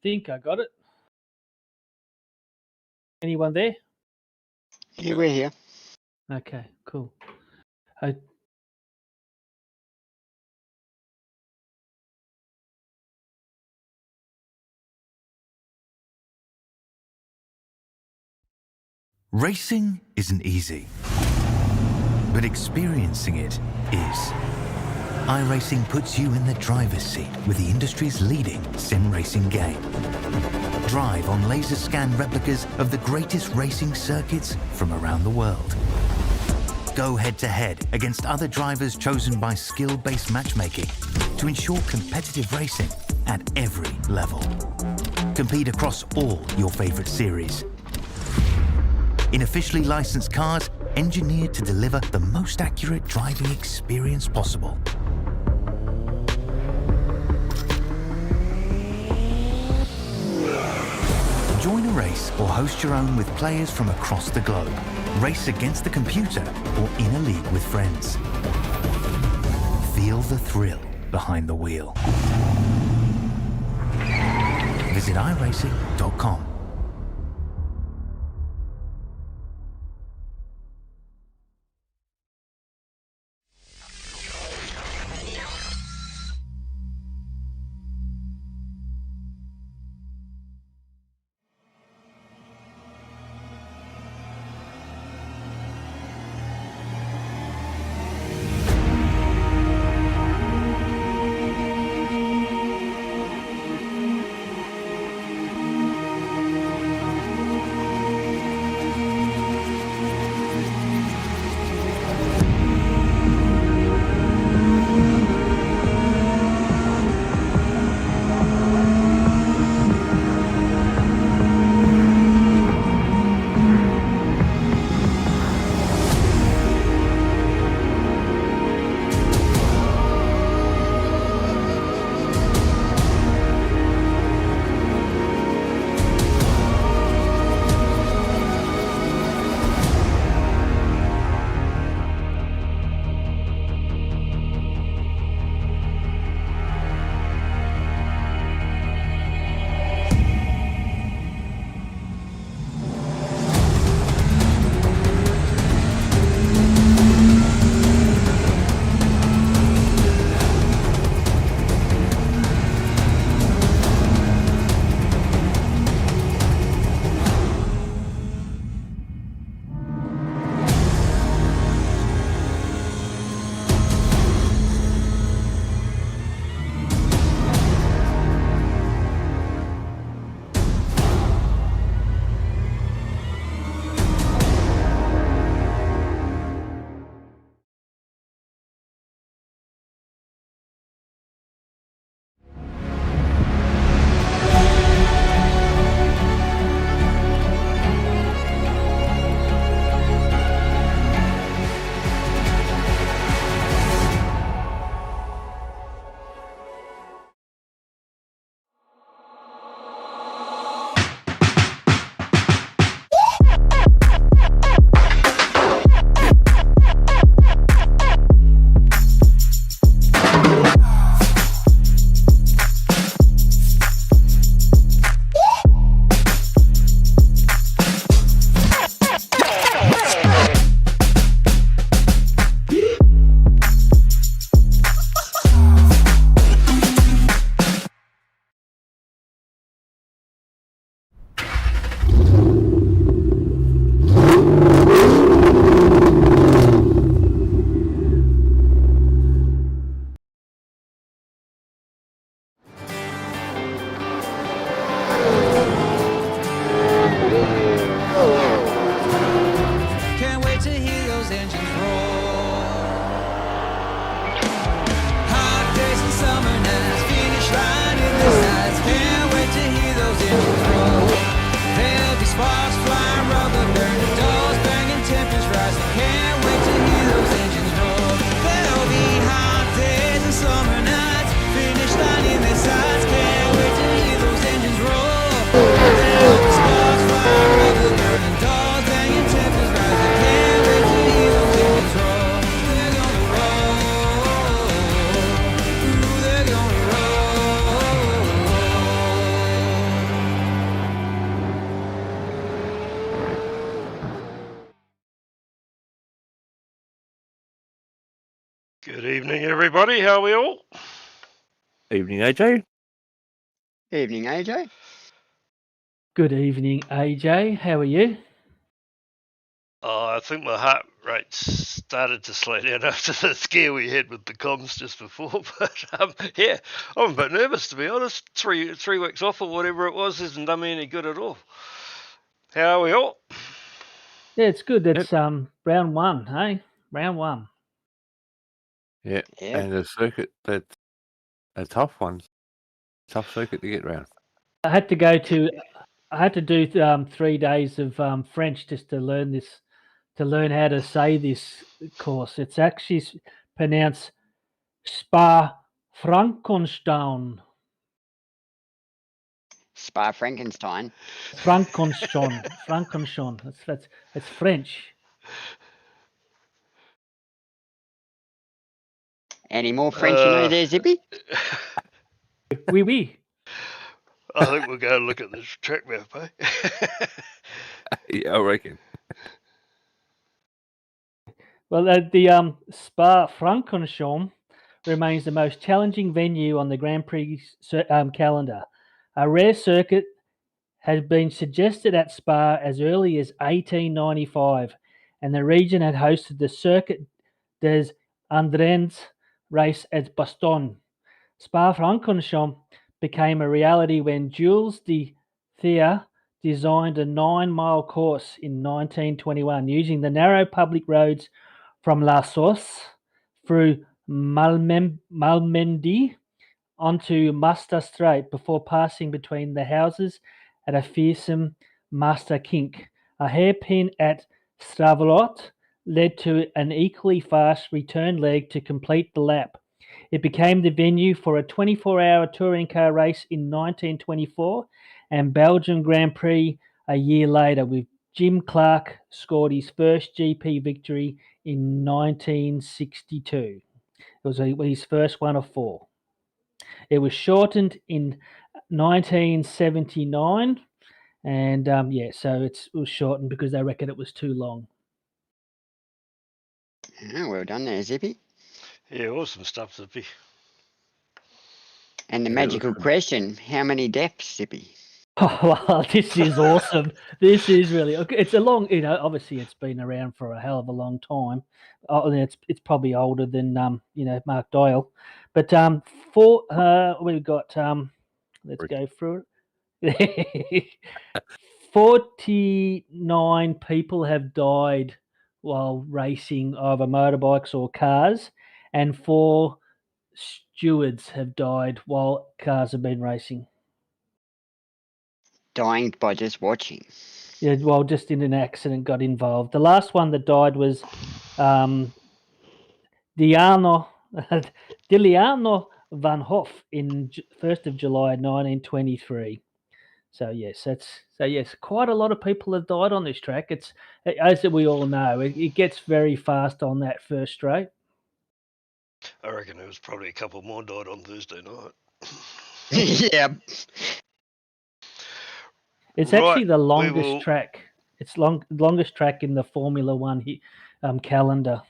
think I got it. Anyone there? Yeah, we're here. Okay, cool. Racing isn't easy, but experiencing it is. iRacing puts you in the driver's seat with the industry's leading sim racing game. Drive on laser scan replicas of the greatest racing circuits from around the world. Go head-to-head against other drivers chosen by skill-based matchmaking to ensure competitive racing at every level. Compete across all your favorite series. In officially licensed cars, engineered to deliver the most accurate driving experience possible. Join a race or host your own with players from across the globe. Race against the computer or in a league with friends. Feel the thrill behind the wheel. Visit iRacing.com. Evening, everybody. How are we all? Evening, AJ. Evening, AJ. Good evening, AJ. How are you? I think my heart rate started to slow down after the scare we had with the comms just before. But yeah, I'm a bit nervous, to be honest. Three weeks off or whatever it was hasn't done me any good at all. How are we all? Yeah, it's good. It's round one, hey? Round one. Yeah, Yeah. and a circuit that's a tough one. Tough circuit to get round. I had to do 3 days of French just to learn this, to learn how to say this course. It's actually pronounced Spa-Francorchamps. Spa-Frankenstein. Francorchamps. That's French. Any more French you know there, Zippy? Oui, oui. I think we'll go and look at the track map, eh? Yeah, I reckon. Well, the Spa-Francorchamps remains the most challenging venue on the Grand Prix calendar. A rare circuit has been suggested at Spa as early as 1895, and the region had hosted the Circuit des Andrennes race at Bastogne. Spa-Francorchamps became a reality when Jules de Thiers designed a 9-mile course in 1921 using the narrow public roads from La Source through Malmendy onto Master Strait before passing between the houses at a fearsome Master Kink. A hairpin at Stravelot led to an equally fast return leg to complete the lap. It became the venue for a 24-hour touring car race in 1924 and Belgian Grand Prix a year later, with Jim Clark scored his first GP victory in 1962. It was his first one of 4. It was shortened in 1979, and so it was shortened because they reckon it was too long. Oh, well done there, Zippy. Yeah, awesome stuff, Zippy. And the Yeah, magical looks question, how many deaths, Zippy? Oh, well, this is awesome. This is really, it's a long, obviously it's been around for a hell of a long time. It's probably older than, Mark Doyle. But we've got, let's go through it. 49 people have died while racing either motorbikes or cars, and 4 stewards have died while cars have been racing. Dying by just watching. Yeah, well, just in an accident got involved. The last one that died was Diliano van Hoff in 1st of July 1923. So yes, quite a lot of people have died on this track. It's, as we all know, it gets very fast on that first straight. I reckon there was probably a couple more died on Thursday night. Yeah. It's Right, actually the we longest will- track. It's longest track in the Formula One calendar.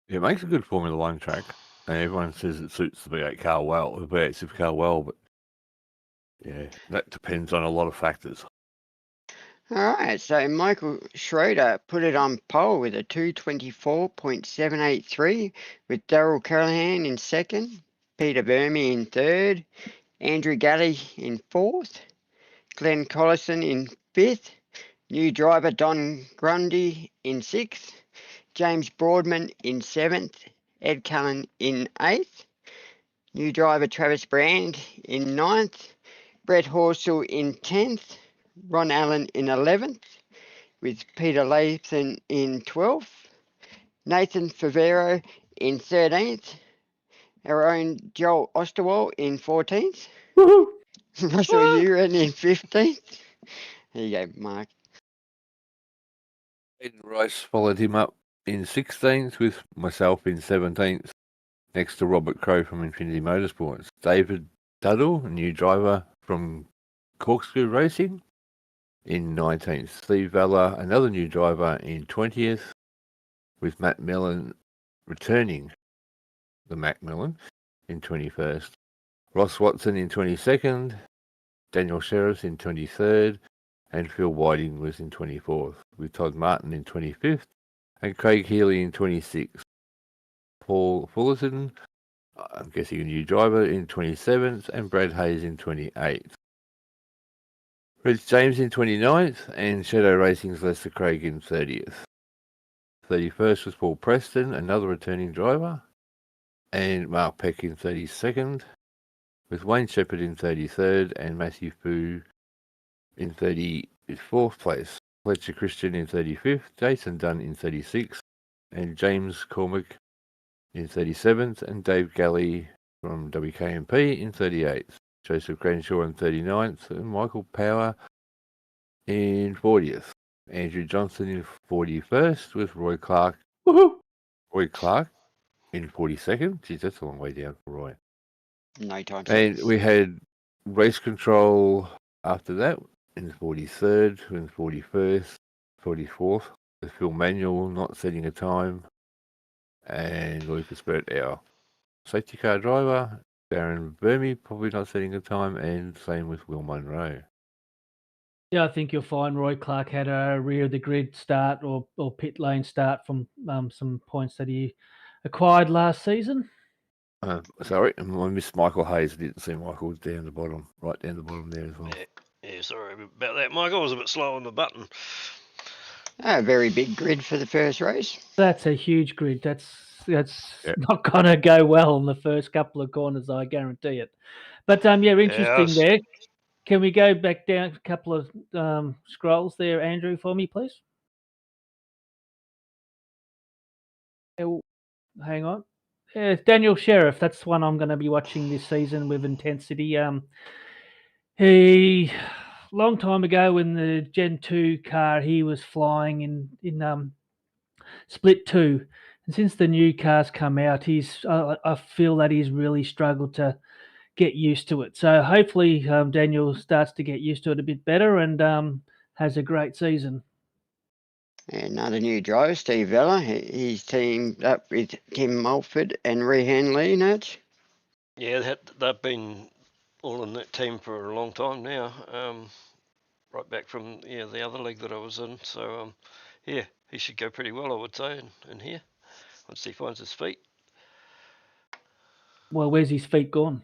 It makes a good Formula One track, and everyone says it suits the V8 car well, the V8 supercar well, but yeah, that depends on a lot of factors. All right, so Michael Schroeder put it on pole with a 224.783, with Darrell Callahan in second, Peter Verme in third, Andrew Galley in fourth, Glenn Collison in fifth, new driver Don Grundy in sixth, James Broadman in seventh, Ed Cullen in eighth, new driver Travis Brand in ninth, Brett Horsell in 10th, Ron Allen in 11th, with Peter Lathan in 12th, Nathan Favero in 13th, our own Joel Osterwald in 14th, Woohoo! Russell Uren in 15th. There you go, Mark. Eden Rice followed him up in 16th, with myself in 17th, next to Robert Crow from Infinity Motorsports. David Duddle, a new driver from Corkscrew Racing, in 19th. Steve Vella, another new driver, in 20th. with Matt Mellon returning the Macmillan in 21st. Ross Watson in 22nd, Daniel Sheriff in 23rd, and Phil Whiting was in 24th, with Todd Martin in 25th and Craig Healy in 26th. Paul Fullerton, I'm guessing a new driver, in 27th, and Brad Hayes in 28th. Rich James in 29th, and Shadow Racing's Lester Craig in 30th. 31st was Paul Preston, another returning driver, and Mark Peck in 32nd, with Wayne Shepherd in 33rd and Matthew Fu in 34th place. Fletcher Christian in 35th, Jason Dunn in 36th, and James Cormack in 37th, and Dave Galley from WKMP in 38th. Joseph Granshaw in 39th, and Michael Power in 40th. Andrew Johnson in 41st, with Roy Clark. Woohoo! Roy Clark in 42nd. Geez, that's a long way down for Roy. No time. And we had race control after that in 43rd, in 41st, 44th, with Phil Manuel not setting a time, and Lucas Burt Hour. Safety car driver, Darren Burmy, probably not setting a time, and same with Will Munro. Yeah, I think you'll find Roy Clark had a rear of the grid start or pit lane start from some points that he acquired last season. Sorry, I missed Michael Hayes. I didn't see Michael down the bottom, right down the bottom there as well. Yeah, sorry about that, Michael. I was a bit slow on the button. A very big grid for the first race. That's a huge grid. That's not going to go well in the first couple of corners, I guarantee it. But interesting there. Can we go back down a couple of scrolls there, Andrew, for me, please? Hang on. Yeah, Daniel Sheriff. That's one I'm going to be watching this season with intensity. He long time ago in the Gen 2 car, he was flying in Split 2, and since the new car's come out, I feel that he's really struggled to get used to it. So hopefully Daniel starts to get used to it a bit better and has a great season. Another new driver, Steve Vella. He's teamed up with Kim Mulford and Rehan Leonard. Yeah, they've been all in that team for a long time now, right back from the other league that I was in. So he should go pretty well, I would say, in here once he finds his feet. Well, where's his feet gone?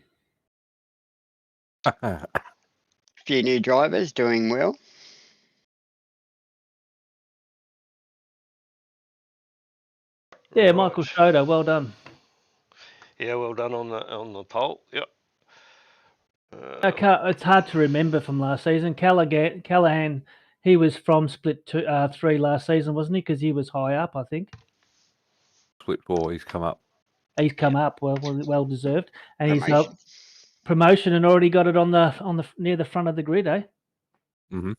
A few new drivers doing well. Yeah, right. Michael Schroeder, well done. Yeah, well done on the pole. Yep. It's hard to remember from last season. Callahan, he was from Split 3 last season, wasn't he? Because he was high up, I think. Split 4, he's come up. He's come up, well deserved, and he's promotion and already got it on the near the front of the grid, eh? Mm-hmm.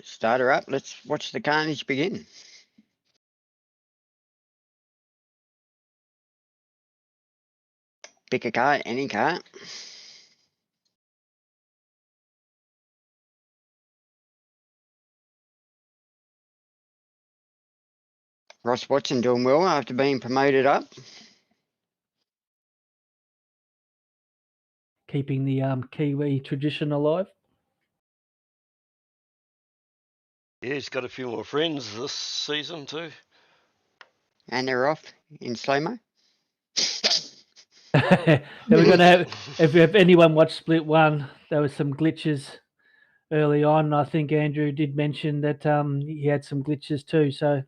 Start her up. Let's watch the carnage begin. Pick a car, any car. Ross Watson doing well after being promoted up. Keeping the Kiwi tradition alive. Yeah, he's got a few more friends this season too. And they're off in slow-mo. We're going to have, if anyone watched Split 1, there was some glitches early on. I think Andrew did mention that he had some glitches too. So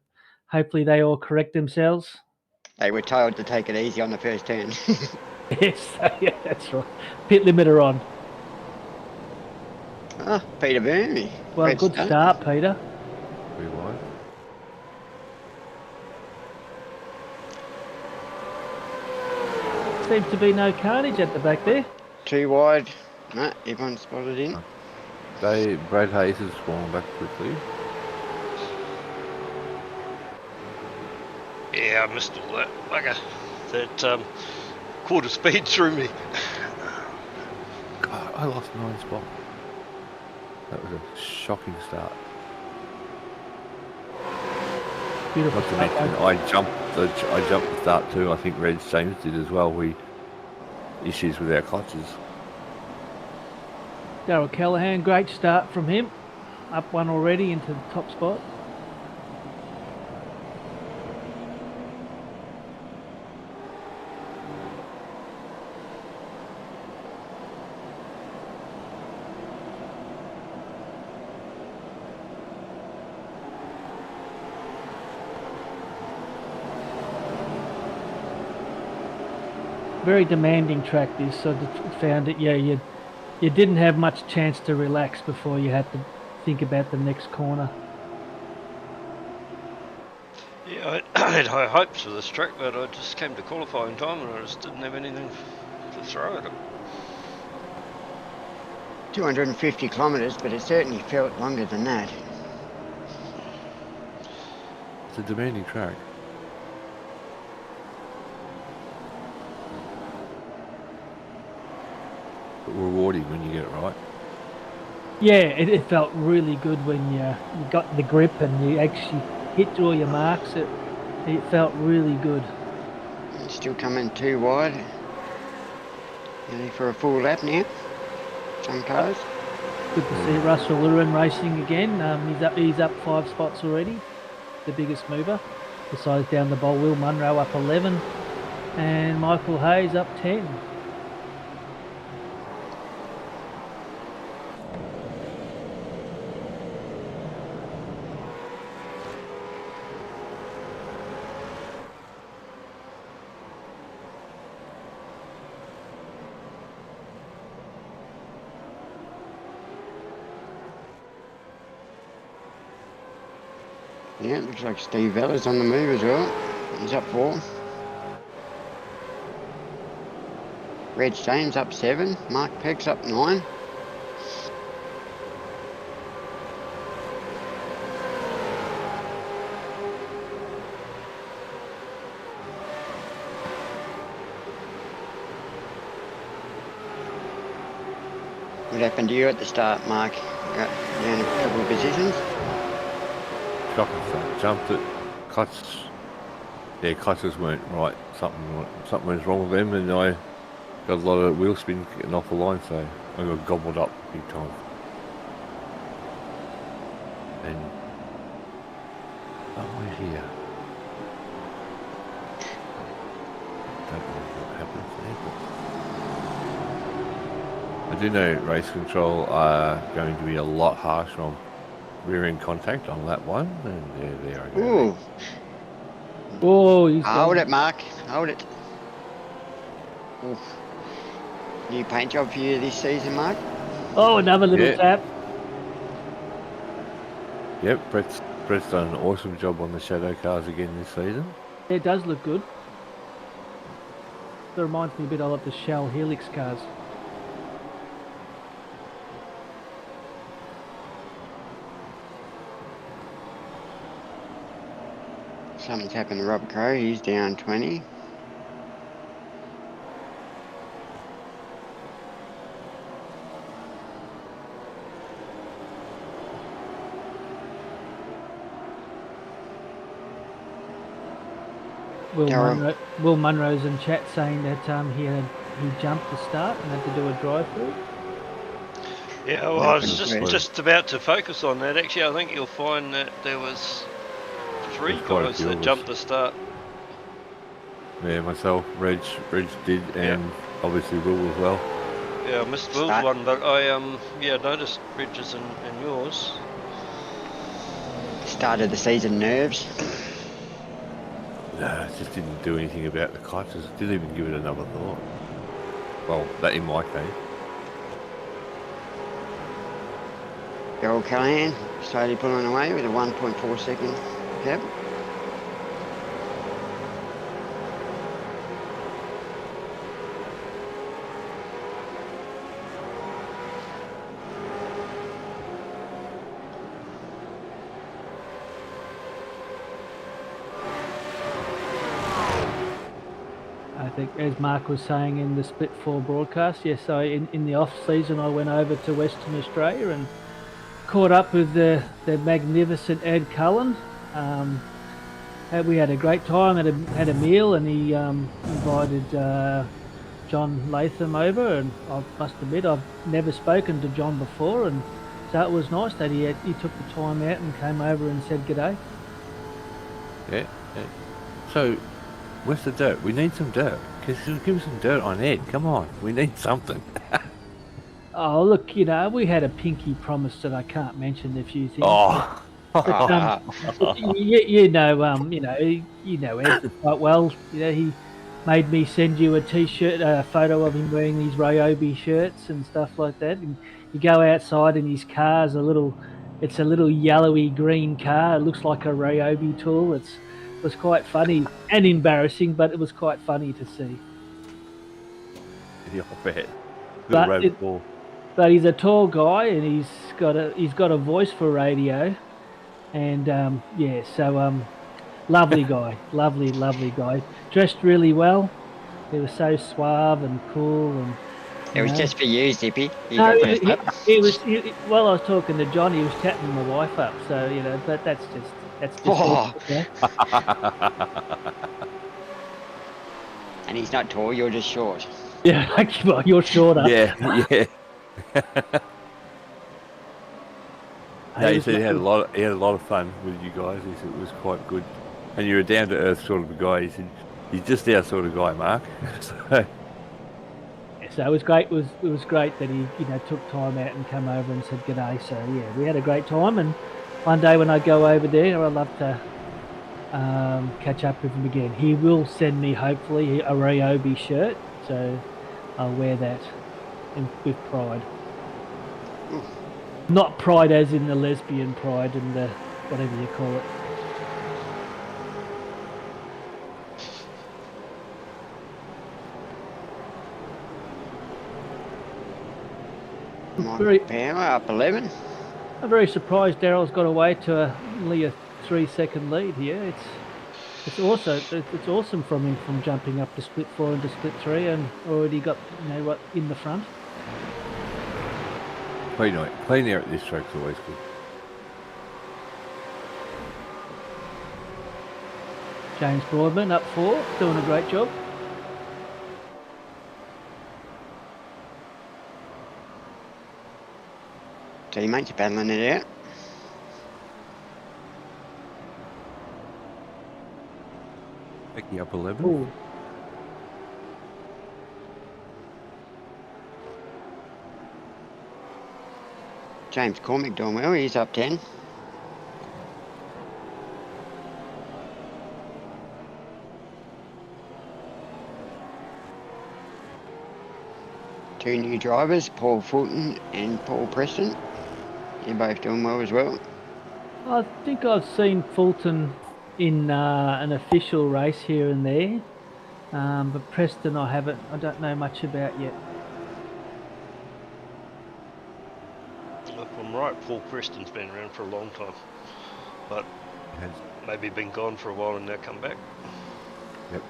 hopefully they all correct themselves. They were told to take it easy on the first turn. Yes, yeah, that's right. Pit limiter on. Oh, Peter Burnley. Well, good start, Peter. Pretty wide. Seems to be no carnage at the back there. Too wide. No, everyone spotted in. Brad Hayes has fallen back quickly. Yeah, I missed all that bugger. That quarter speed threw me. God, I lost 9 spots. That was a shocking start. Beautiful Not to start, mention, though. I jumped the start too. I think Red James did as well. We issues with our clutches. Daryl Callahan, great start from him. Up one already into the top spot. Very demanding track this, so I found it, yeah, you didn't have much chance to relax before you had to think about the next corner. Yeah, I had high hopes for this track, but I just came to qualifying time and I just didn't have anything to throw at it. 250 kilometres, but it certainly felt longer than that. It's a demanding track. But rewarding when you get it right. Yeah, it felt really good when you got the grip and you actually hit all your marks. It felt really good. Still coming too wide. Nearly for a full lap now. Some cars. Good to see Russell Lewin racing again. He's up 5 spots already, the biggest mover. Besides down the bowl, Will Munro up 11 and Michael Hayes up 10. Yeah, it looks like Steve Vella's on the move as well. He's up 4. Reg James up 7. Mark Peck's up 9. What happened to you at the start, Mark? Got down a couple of positions. Shocking stuff. Jumped it. Clutches weren't right. Something was wrong with them, and I got a lot of wheel spin getting off the line, so I got gobbled up big time. And we're here. Don't know what happened there, but I do know race control are going to be a lot harsher on rear end contact on lap 1, and there I go. Ooh. Oh, he's Hold gone. it, Mark. Hold it. Ooh. New paint job for you this season, Mark? Oh, another little Yeah. tap. Yep, Brett's done an awesome job on the shadow cars again this season. It does look good. It reminds me a bit of the Shell Helix cars. Something's happened to Robert Crow. He's down 20. Will Munro's in chat saying that he jumped the start and had to do a drive-through. Yeah, well, I was just about to focus on that. Actually, I think you'll find that there was 3 There's quite a guys few that of us. jumped the start. Yeah, myself, Reg did, and obviously Will as well. Yeah, I missed Will's one, but I noticed Reg's and yours. Started the season nerves. No, just didn't do anything about the clutches. Didn't even give it another thought. Well, that in my case. Daryl Callahan slowly pulling away with a 1.4 second gap. I think, as Mark was saying in the Split 4 broadcast, yes, in the off-season I went over to Western Australia and caught up with the magnificent Ed Cullen. We had a great time. Had a meal, and he invited John Latham over. And I must admit, I've never spoken to John before, and so it was nice that he took the time out and came over and said g'day. Yeah. So, where's the dirt? We need some dirt. Give us some dirt on Ed. Come on, we need something. Oh, look, we had a pinky promise that I can't mention a few things. Oh. But, you know Ed quite well. He made me send you a T-shirt, a photo of him wearing these Ryobi shirts and stuff like that. And you go outside, and his car's it's a little yellowy green car. It looks like a Ryobi tool. It was quite funny and embarrassing, but it was quite funny to see. Yeah, I bet. But he's a tall guy, and he's got a voice for radio. And lovely guy, lovely guy. Dressed really well. He was so suave and cool, and It was just for you, Zippy. while I was talking to John, he was chatting my wife up. So but that's just Oh. it, And he's not tall, you're just short. Yeah, well, you're shorter. Yeah. No, he said he had a lot of fun with you guys. He said it was quite good, and you're a down to earth sort of guy. He said he's just our sort of guy, Mark. So it was great. It was great that he took time out and come over and said g'day. So yeah, we had a great time. And one day when I go over there, I'd love to catch up with him again. He will send me hopefully a Ryobi shirt, so I'll wear that with pride. Ooh. Not pride as in the lesbian pride and the whatever you call it. Power up 11. I'm very surprised Daryl's got away to only a 3-second lead here. It's awesome from him from jumping up to split 4 into split 3 and already got what in the front. Clean air at this track's always good. James Broadman up 4, doing a great job. Teammates battling it out. Picking up 11. Ooh. James Cormick doing well, he's up 10. Two new drivers, Paul Fulton and Paul Preston. They're both doing well as well. I think I've seen Fulton in an official race here and there, but Preston I don't know much about yet. If I'm right, Paul Preston's been around for a long time, but maybe been gone for a while and now come back. Yep.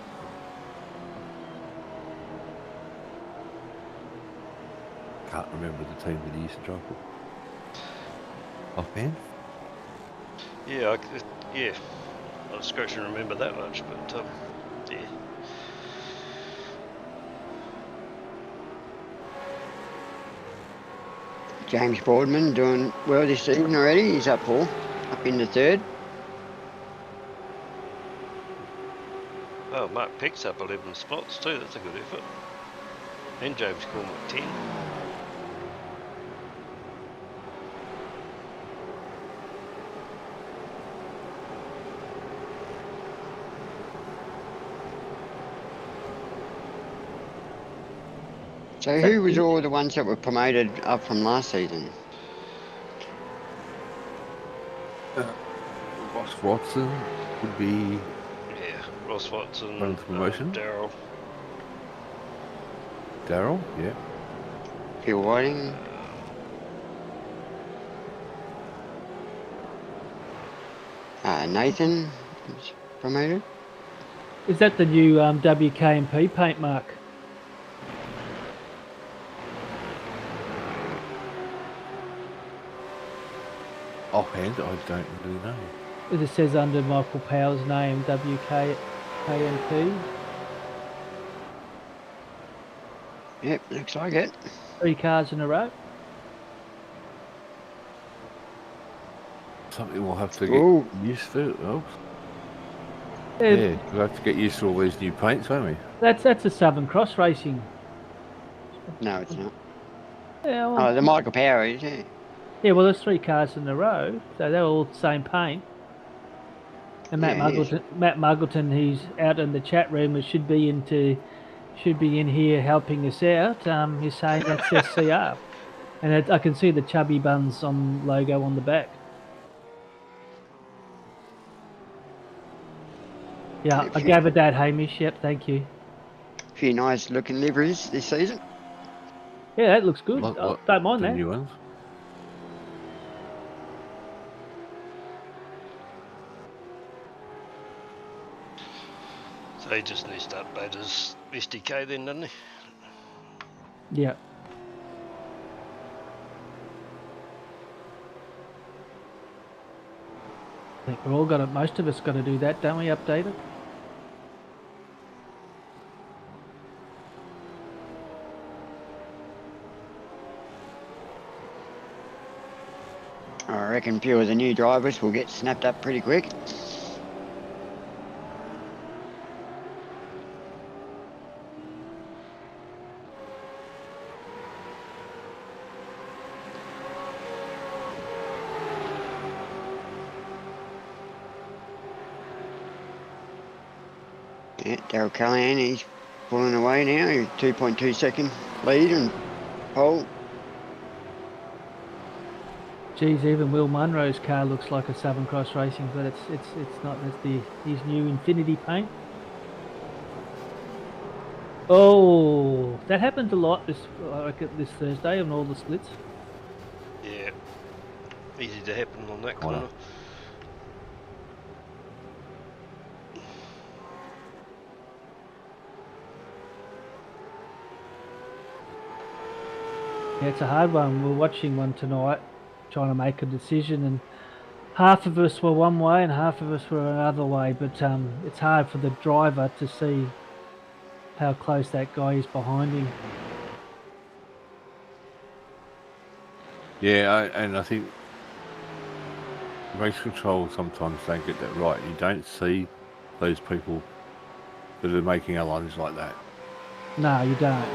Can't remember the team that he used to drive for. Offhand? Yeah, I was scratching to remember that much, but yeah. James Broadman doing well this season already. He's up 4, up in the 3rd. Oh, Mark picks up 11 spots too. That's a good effort. And James Cormick 10. So who was all the ones that were promoted up from last season? Ross Watson would be... Yeah, Ross Watson, Running the promotion. Daryl. Daryl, yeah. Phil Whiting. Nathan was promoted. Is that the new WKMP paint, Mark? Offhand, I don't really know. as it says under Michael Power's name, WKMP. Yep, looks like it. 3 cars in a row. Something we'll have to Ooh. get used to. Oh, Yeah, yeah, we'll have to get used to all these new paints, won't we? that's a Southern Cross racing. No, it's not. Yeah, well, Oh, the Michael Power is, yeah. yeah, well, there's 3 cars in a row, so they're all the same paint. And Yeah, it is. Matt Muggleton, who's out in the chat room, should be in here helping us out. He's saying that's SCR, and I can see the Chubby Buns logo on the back. Yeah, I gathered that, Hamish. Yep, thank you. A few nice looking liveries this season. Yeah, that looks good. What, Don't mind the that. new ones? So he just needs to update his SDK then, doesn't he? Yeah. I think we're all got it. Most of us got to do that, don't we? Update it. I reckon a few of the new drivers will get snapped up pretty quick. Yeah, Daryl Callahan, he's pulling away now. He's 2.2 second lead and pole. Geez, even Will Munro's car looks like a Southern Cross Racing, but it's not. That's his new Infinity paint. Oh, that happened a lot this Thursday on all the splits. Yeah. Easy to happen on that corner. Yeah, it's a hard one. We're watching one tonight, trying to make a decision, and half of us were one way and half of us were another way. But it's hard for the driver to see how close that guy is behind him. Yeah, and I think race control sometimes don't get that right. You don't see those people that are making our lines like that. No, you don't.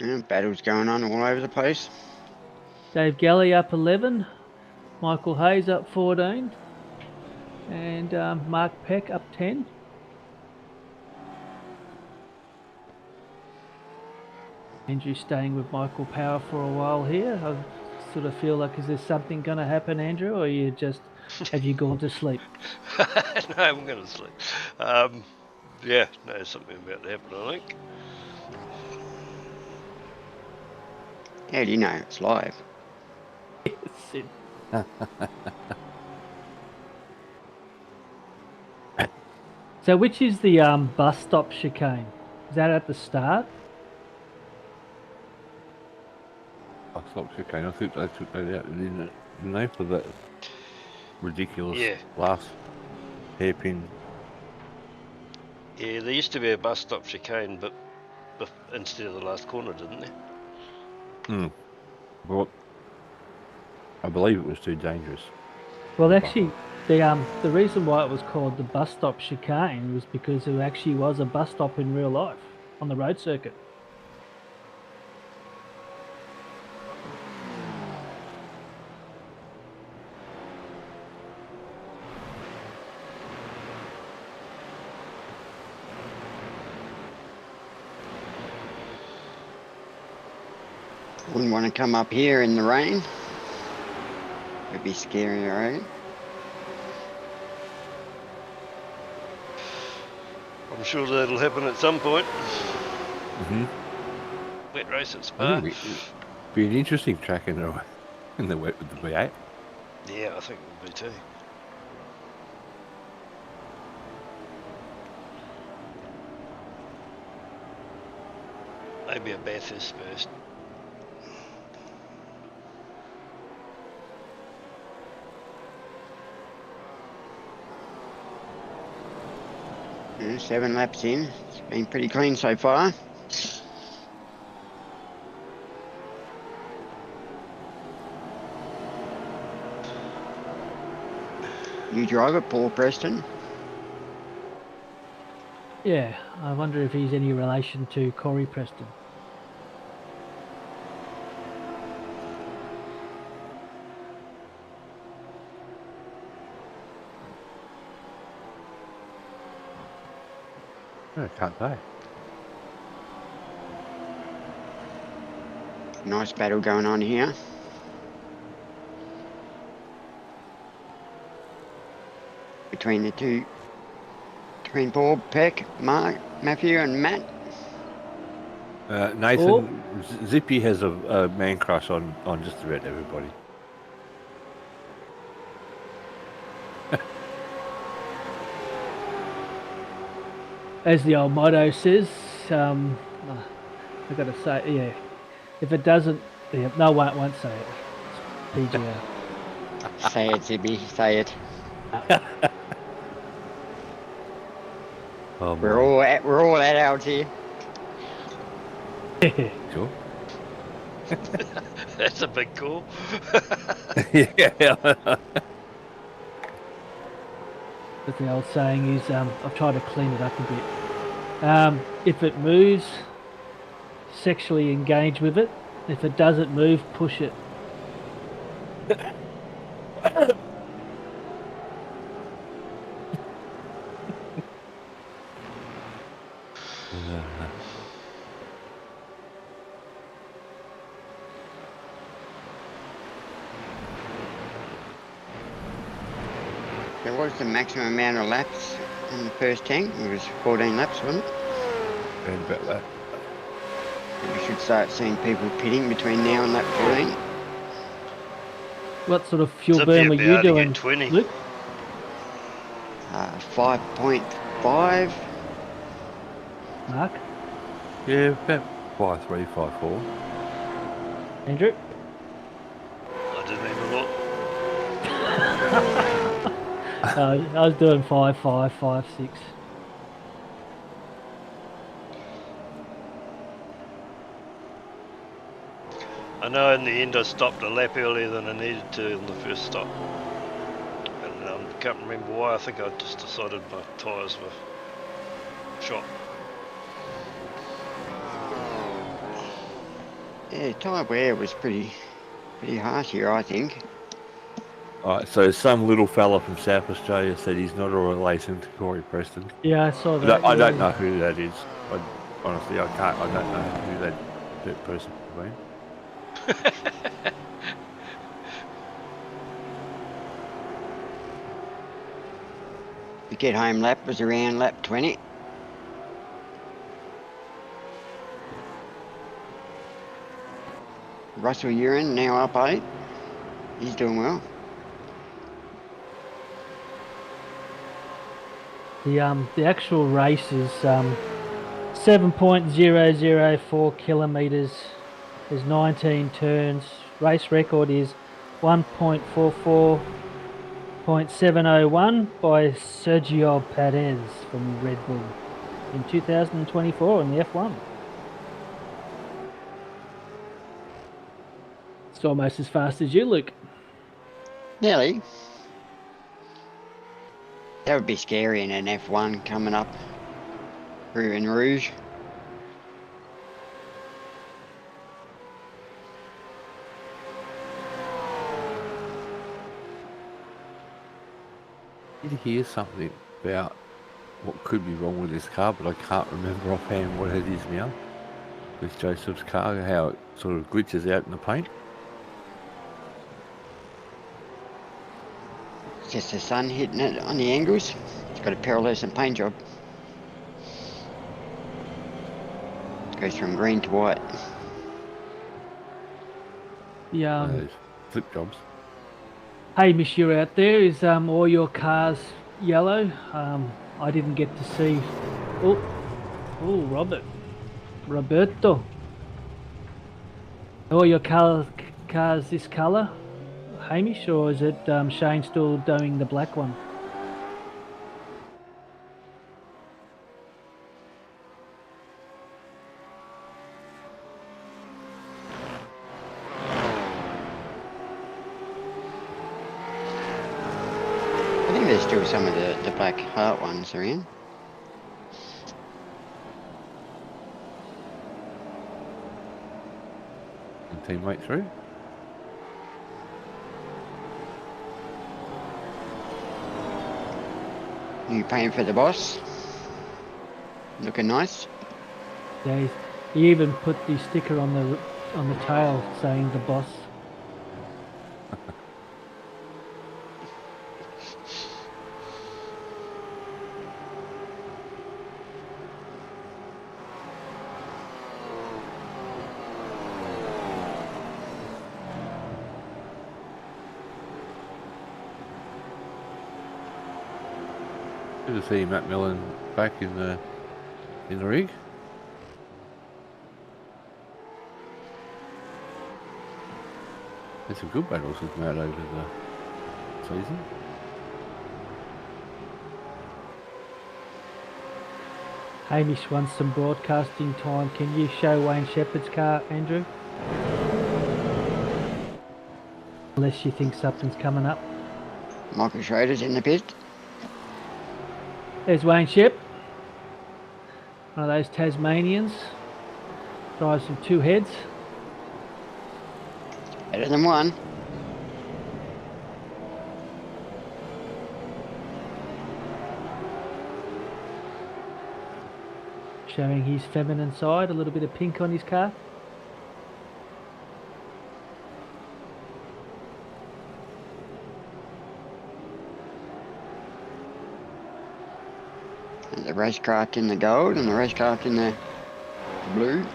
Yeah, battles going on all over the place. Dave Galley up 11, Michael Hayes up 14, and Mark Peck up 10. Andrew staying with Michael Power for a while here. I sort of feel like, is there something going to happen, Andrew, or have you gone to sleep? No, I'm going to sleep. Yeah, no, something about to happen, I think. How do you know it's live? So which is the bus stop chicane? Is that at the start? Bus stop chicane. I think they took that out, didn't they, for that ridiculous last hairpin. Yeah, there used to be a bus stop chicane, but instead of the last corner, didn't there? Well, I believe it was too dangerous. Well, actually, the reason why it was called the bus stop chicane was because there actually was a bus stop in real life on the road circuit. Wouldn't want to come up here in the rain. It'd be scary, right? I'm sure that'll happen at some point. Mm-hmm. Wet race at Spa. It'd be an interesting track in a in the wet with the V8. Yeah, I think it would be too. Maybe a Bathurst first. Yeah, 7 laps in. It's been pretty clean so far. New driver, Paul Preston. Yeah, I wonder if he's any relation to Corey Preston. I can't say. Nice battle going on here. Between the two, between Paul, Peck, Mark, Matthew and Matt. Nathan, Zippy has a man crush on just about everybody. As the old motto says, I've got to say, yeah, if it doesn't, yeah, no, won't say it. It's PGR. Say it, Zippy, say it. Oh, We're all adults here. Sure. That's a big call. Yeah. But the old saying is, I've tried to clean it up a bit. If it moves, sexually engage with it. If it doesn't move, push it. There was the maximum amount of laps in the first tank. It was 14 laps, wasn't it? Round about that. We should start seeing people pitting between now and lap 14. What sort of fuel Zippy burn were would be you able to get doing, 20. Luke? 5.5. Mark? Yeah, about 5.3, 5.4. Andrew? I didn't even look. I was doing 5.5, 5.6. I know in the end I stopped a lap earlier than I needed to in the first stop. And I can't remember why. I think I just decided my tyres were shot. Yeah, tyre wear was pretty harsh here, I think. Alright, so some little fella from South Australia said he's not a relation to Corey Preston. Yeah, I saw that. I yeah. don't know who that is. Honestly, I don't know who that person could be. The get home lap was around lap 20. Russell Urine now up 8. He's doing well. The actual race is 7.004 kilometres. There's 19 turns. Race record is 1.44.701 by Sergio Perez from Red Bull in 2024 in the F1. It's almost as fast as you, Luke. Nearly. That would be scary in an F1 coming up through in Rouge. Did hear something about what could be wrong with this car, but I can't remember offhand what it is now. With Joseph's car, how it sort of glitches out in the paint. Just the sun hitting it on the angles. It's got a pearlescent paint job. Goes from green to white. The flip jobs. Hey, monsieur out there, is all your cars yellow? I didn't get to see. Oh, Roberto. All your cars this colour, Hamish, or is it Shane still doing the black one? I think there's still some of the black heart ones are in. And teammate through. New paint for the boss. Looking nice. Yeah, he even put the sticker on the tail saying the boss. Good to see Matt Millen back in the rig. There's some good battles that come out over the season. Hamish wants some broadcasting time. Can you show Wayne Shepherd's car, Andrew? Unless you think something's coming up. Michael Schrader's in the pit. There's Wayne Shep. One of those Tasmanians. Drives from two heads. Better than one. Showing his feminine side, a little bit of pink on his car. And the RaceKraft in the gold and the RaceKraft in the blue.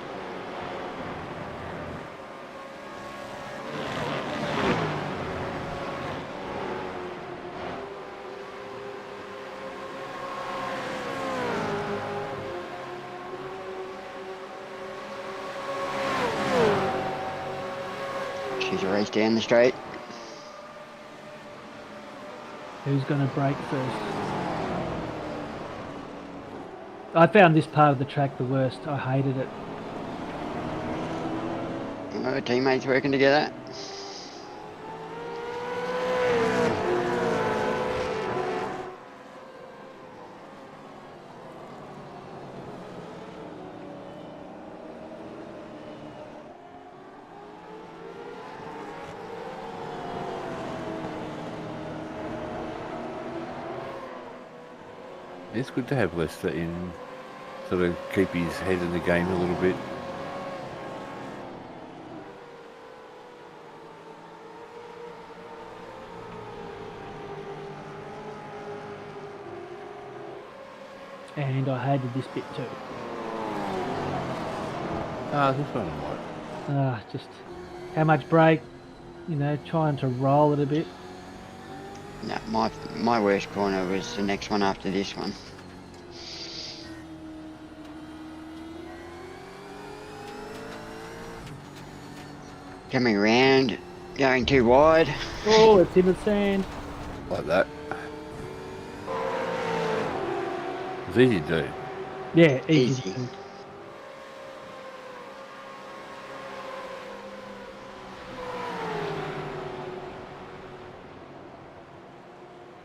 She's a race down the straight. Who's going to break first? I found this part of the track the worst. I hated it. Oh, teammates working together. It's good to have Lester in, sort of keep his head in the game a little bit. And I hated this bit too. This one I like. Just how much brake, trying to roll it a bit. No, my worst corner was the next one after this one. Coming around, going too wide. Oh, it's in the sand. Like that. It's easy to do. Yeah, easy. Easy.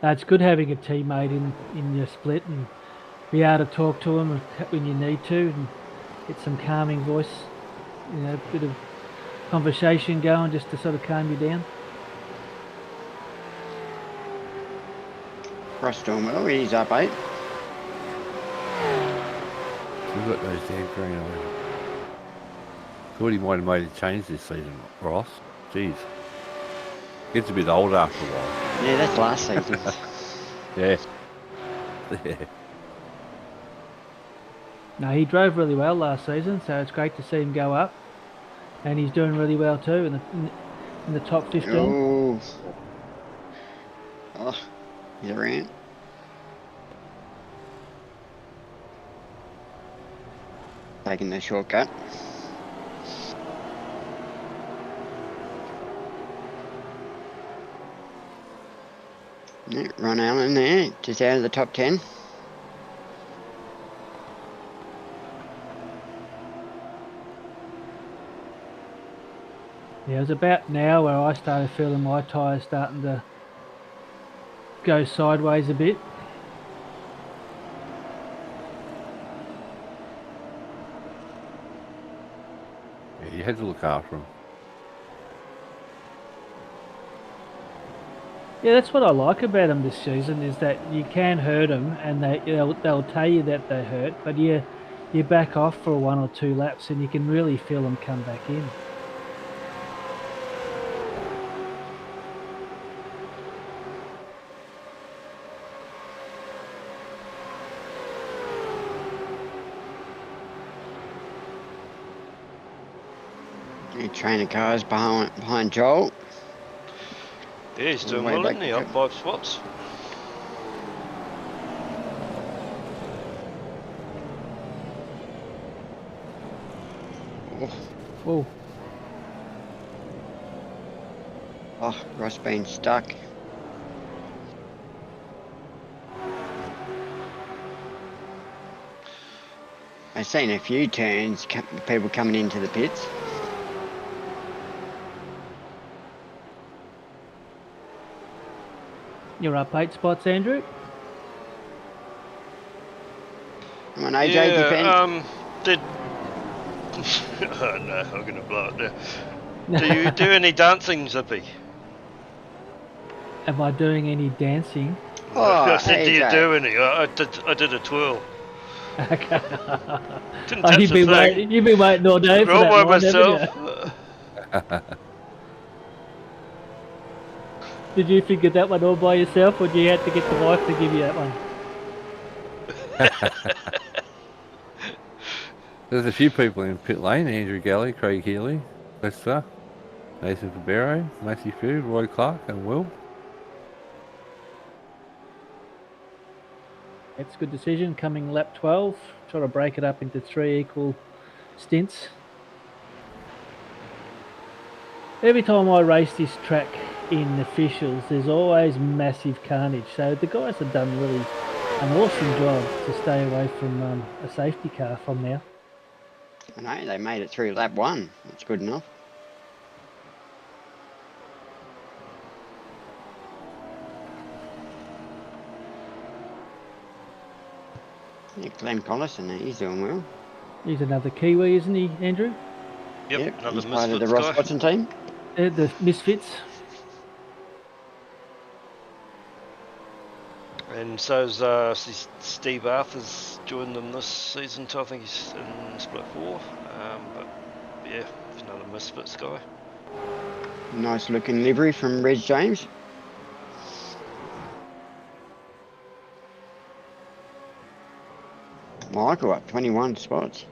It's good having a teammate in your split and be able to talk to them when you need to and get some calming voice, a bit of conversation going just to sort of calm you down. Ross doing well, he's up 8. We've got those damn green on. Thought he might have made a change this season, Ross. Jeez. Gets a bit old after a while. Yeah, that's last season. Yeah. Yeah. No, he drove really well last season, so it's great to see him go up. And he's doing really well too. And in the top 15. Oh. Oh, he's around. Taking the shortcut. Yeah, Ron Allen there, just out of the top 10. Yeah, it was about now where I started feeling my tyres starting to go sideways a bit. Yeah, you had to look after them. Yeah, that's what I like about them this season is that you can hurt them and they'll tell you that they hurt, but you back off for 1 or 2 laps and you can really feel them come back in. Trainer cars behind Joel. Yeah, he's doing Way well, back isn't he? to Up 5 spots. Oh, Oh, Ross been stuck. I've seen a few turns, people coming into the pits. you're up 8 spots, Andrew. Come on, AJ, defend. Did... oh no, I'm going to blow it now. Do you do any dancing, Zippy? Am I doing any dancing? Oh, I said, do you AJ. do any? I did a twirl. Okay. Didn't Oh, touch you've the been thing. waiting all day for All that by one, haven't myself. you? Did you figure that one all by yourself, or did you have to get the wife to give you that one? There's a few people in pit lane: Andrew Galley, Craig Healy, Lester, Nathan Fabero, Matthew Fu, Roy Clark, and Will. It's a good decision coming lap 12. Try to break it up into 3 equal stints. Every time I race this track in officials, there's always massive carnage. So the guys have done really an awesome job to stay away from a safety car from now. I know, they made it through lap 1. That's good enough. Yeah, Glenn Collison, he's doing well. He's another Kiwi, isn't he, Andrew? Yep, another he's part of the Misfits Ross guy. Watson team. The Misfits. And so's Steve Arthur's joined them this season too. I think he's in split 4. But yeah, he's another Misfits guy. Nice looking livery from Reg James. Michael up 21 spots.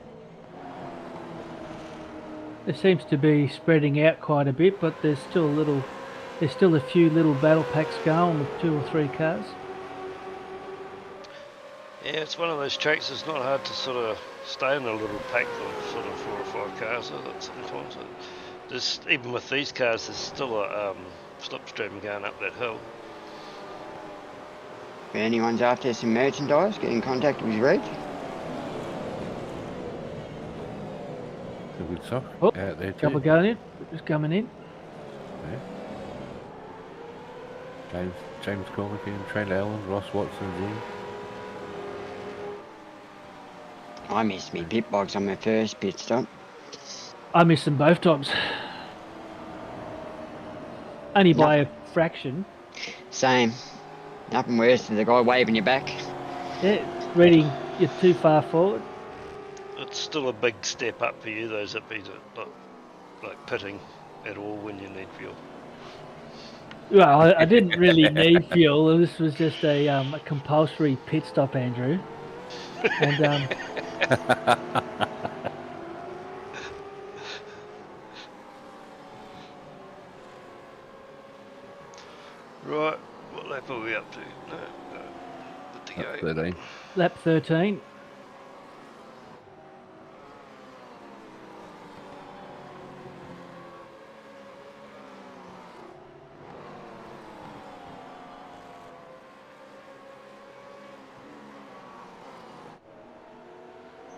It seems to be spreading out quite a bit, but there's still a few little battle packs going with 2 or 3 cars. Yeah, it's one of those tracks that's not hard to sort of stay in a little pack of sort of 4 or 5 cars sometimes. Just even with these cars, there's still a slipstream going up that hill. If anyone's after some merchandise, get in contact with Reg. A good sock Oh, out there too. couple going in, just coming in. Yeah. James Cormican, Trent Allen, Ross Watson, I missed me pit box on my first pit stop. I missed them both times. Only by a fraction. Same. Nothing worse than the guy waving you back. Yeah, reading you're too far forward. It's still a big step up for you, though, Zippy, not like pitting at all when you need fuel. Well, I didn't really need fuel. This was just a compulsory pit stop, Andrew. And Right, what lap are we up to? No, good to Up go. 13. Lap 13.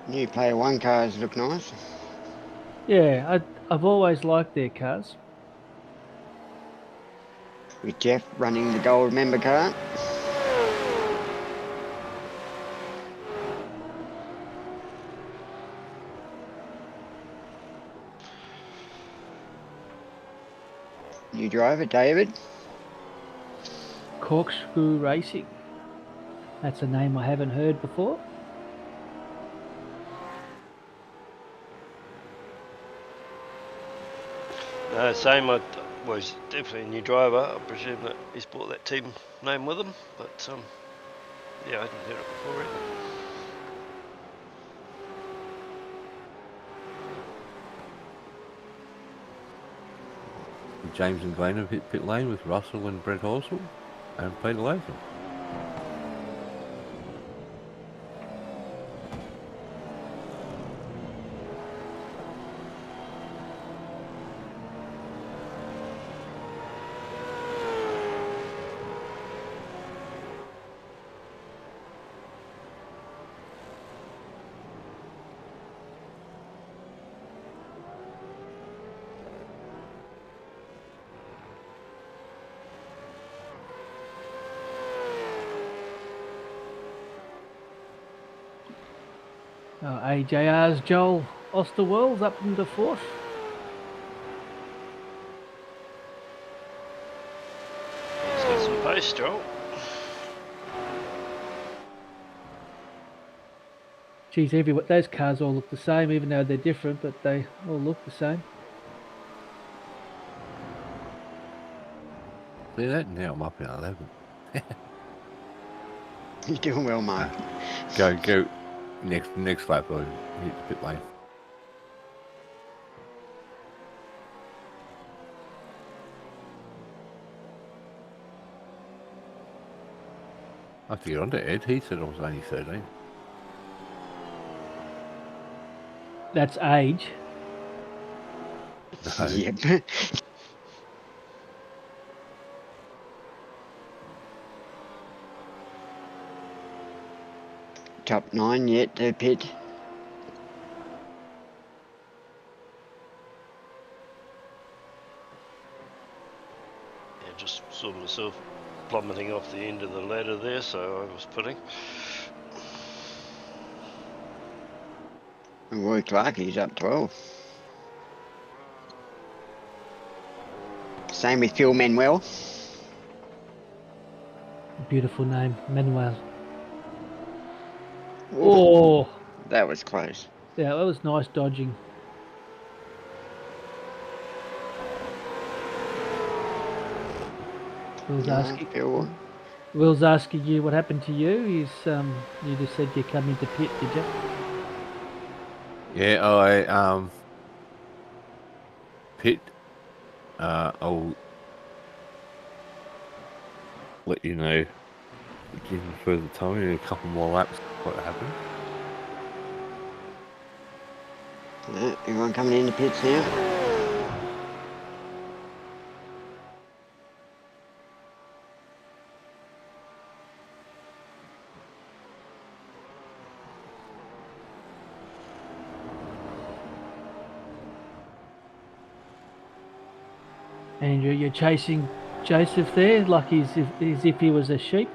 New player one cars look nice. Yeah, I've always liked their cars. With Jeff running the gold member car. New driver, David. Corkscrew Racing. That's a name I haven't heard before. No, same. I was definitely a new driver. I presume that he's brought that team name with him, but yeah, I hadn't heard it before either. James and Glenn have hit pit lane with Russell and Brett Horsell and Peter Latham. AJR's Joel Osterwell's up into fourth. He's got some pace, Joel. Geez, those cars all look the same, even though they're different, but they all look the same. See that? Now I'm up in 11. You're doing well, Mark. Go. Next lap, I'll hit the pit lane. I have to get on to Ed. He said I was only 13. That's age. No. Yep. Top 9 yet to pit. Yeah, just saw myself plummeting off the end of the ladder there, so I was putting. And Roy Clark, he's up 12. Same with Phil Manuel. Beautiful name, Manuel. Oh, Oh, that was close. yeah, that was nice dodging. Phil. Will's asking you what happened to you. You just said you come into pit, did you? Yeah, I pit. I'll let you know in further time in a couple more laps what happened. Everyone coming into pits now. Andrew, you're chasing Joseph there like as if he was a sheep.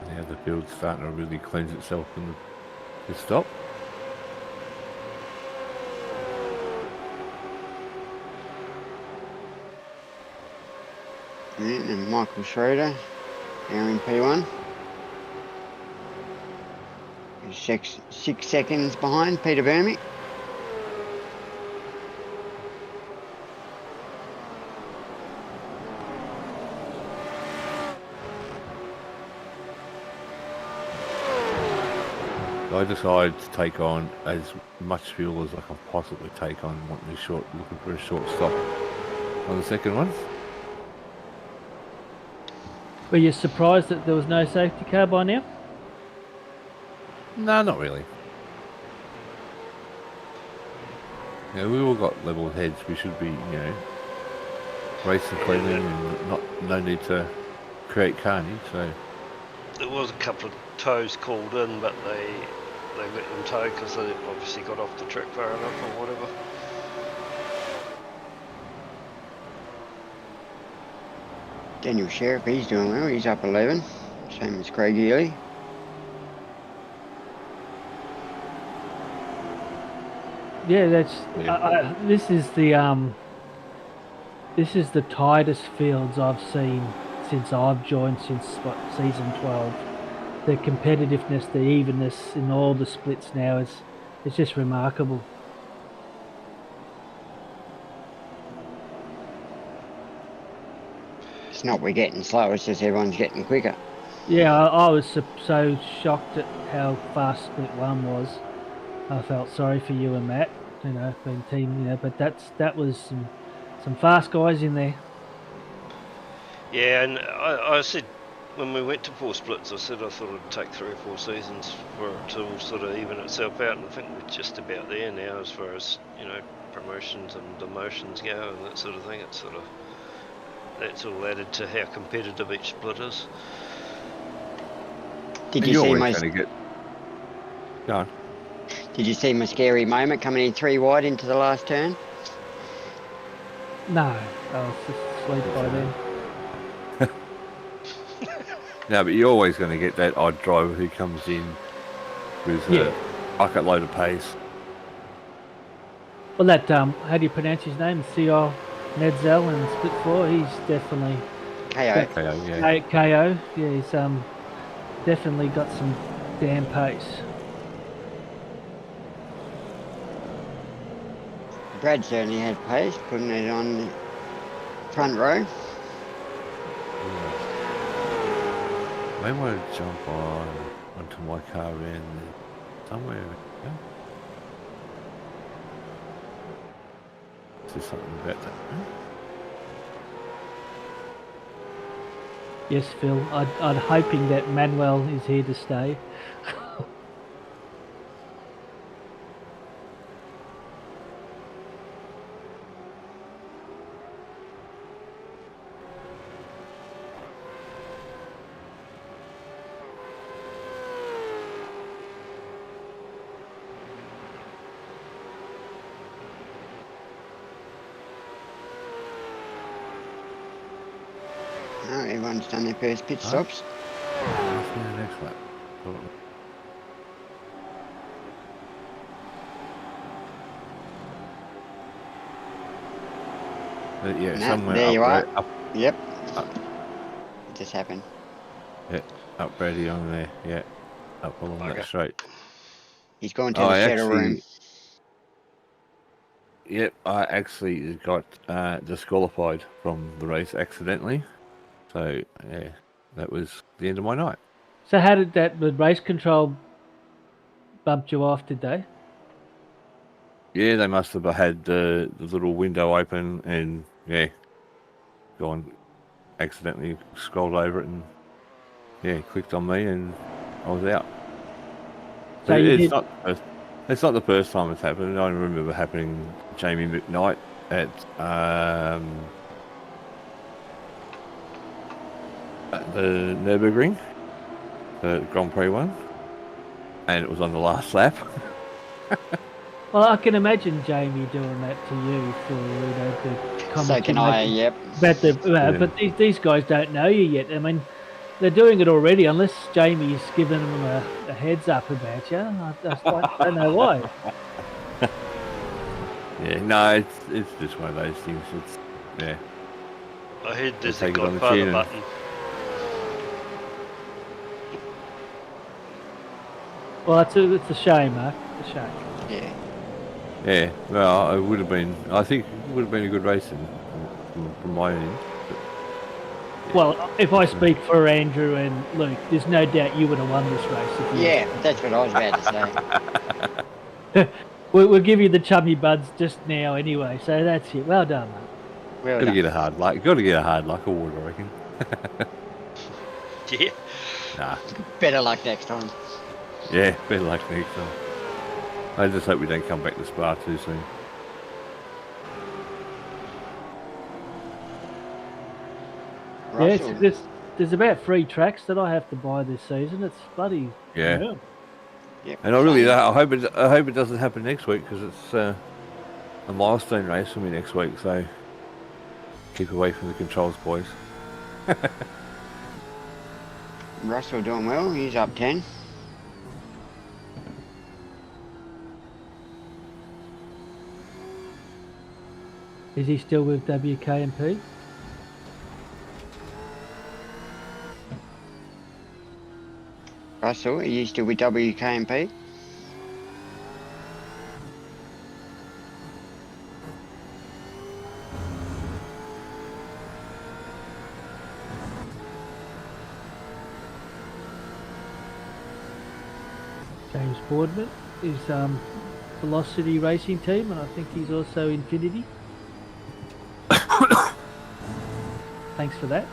Now the field's starting to really cleanse itself and to stop. And Michael Schroeder, now in P1. He's 6 seconds behind Peter Vermeer. I decided to take on as much fuel as I can possibly take on, looking for a short stop on the second one. Were you surprised that there was no safety car by now? No, not really. Yeah, we all got level heads. We should be, racing cleanly and no need to create carnage. So There was a couple of tows called in, but they let them tow because they obviously got off the track far enough or whatever. Daniel Sheriff, he's doing well. He's up 11. Same as Craig Ely. Yeah, that's. Yeah. This is the tightest fields I've seen since I've joined, since season 12. The competitiveness, the evenness in all the splits now it's just remarkable. It's not we're getting slow, it's just everyone's getting quicker. Yeah, I was so shocked at how fast split 1 was. I felt sorry for you and Matt, being team, but that was some fast guys in there. Yeah, and I said when we went to 4 splits, I said I thought it'd take 3 or 4 seasons for it to all sort of even itself out, and I think we're just about there now as far as promotions and demotions go and that sort of thing. It's sort of that's all added to how competitive each split is. Did you see my Go on. Did you see my scary moment coming in 3 wide into the last turn? No, I was just asleep by then. No, but you're always going to get that odd driver who comes in with a bucket load of pace. Well, that how do you pronounce his name? C.R. Nedzel in split 4. He's definitely KO. KO, yeah. KO. Yeah, he's definitely got some damn pace. Brad certainly had pace, putting it on the front row. I want to jump onto my car in somewhere. Yeah. Is there something about that? Yes, Phil. I'm hoping that Manuel is here to stay. Oh, everyone's done their first pit stops. Let's see the next lap. Yeah, Nah, somewhere there up you are. there, up, Yep. up. It just happened. Yeah, up ready on there. Yeah, up along that straight. He's gone to the shadow room. Yep, I actually got disqualified from the race accidentally. So, yeah, that was the end of my night. So how did the race control bumped you off, did they? Yeah, they must have had the little window open and, yeah, gone accidentally scrolled over it and, yeah, clicked on me and I was out. So It's not the first time it's happened. I remember happening to Jamie McKnight at the Nürburgring, the Grand Prix one, and it was on the last lap. Well, I can imagine Jamie doing that to you for the comment. So can I, yep. But but these guys don't know you yet. I mean, they're doing it already. Unless Jamie's given them a heads up about you, I don't know why. Yeah, no, it's just one of those things. It's I heard there's a take it on the Godfather chin button. Well, it's a shame, Mark. It's a shame. Yeah. Yeah, well, it would have been. I think it would have been a good race from my end. But Well, if I speak for Andrew and Luke, there's no doubt you would have won this race. If you Yeah, that's what I was about to say. We'll give you the chubby buds just now anyway, so that's it. Well done, mate. Well Got to done. get a hard luck. Got to get a hard luck award, I reckon. Yeah. Nah. Better luck next time. Yeah, better luck next time. I just hope we don't come back to Spa too soon. Russell. Yeah, there's about 3 tracks that I have to buy this season. It's bloody Yeah. Yep. And I hope it doesn't happen next week because it's a milestone race for me next week. So keep away from the controls, boys. Russell doing well. He's up 10. Is he still with WKMP? Russell, are you still with WKMP? James Boardman is Velocity Racing Team, and I think he's also Infinity. Thanks for that,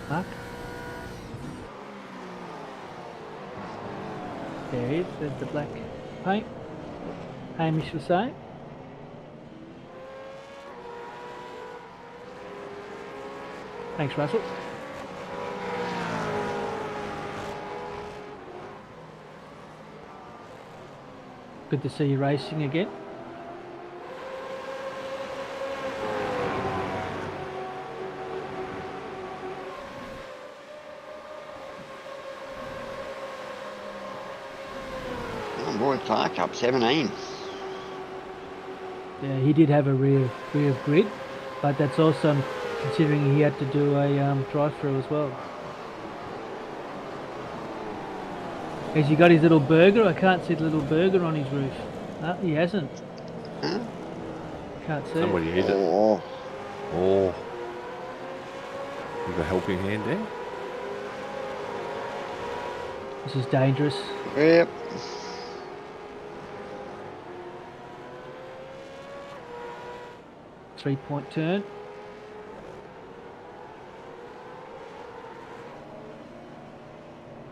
Mark. There he is. There's the black paint. Hamish was saying. Thanks, Russell. Good to see you racing again. Oh boy, Clark up 17. Yeah, he did have a rear grid, but that's awesome considering he had to do a drive-through as well. Has he got his little burger? I can't see the little burger on his roof. No, he hasn't. Huh? Can't see Somebody it. hit it. Oh, Oh. You got a helping hand there? This is dangerous. yep. 3-point turn.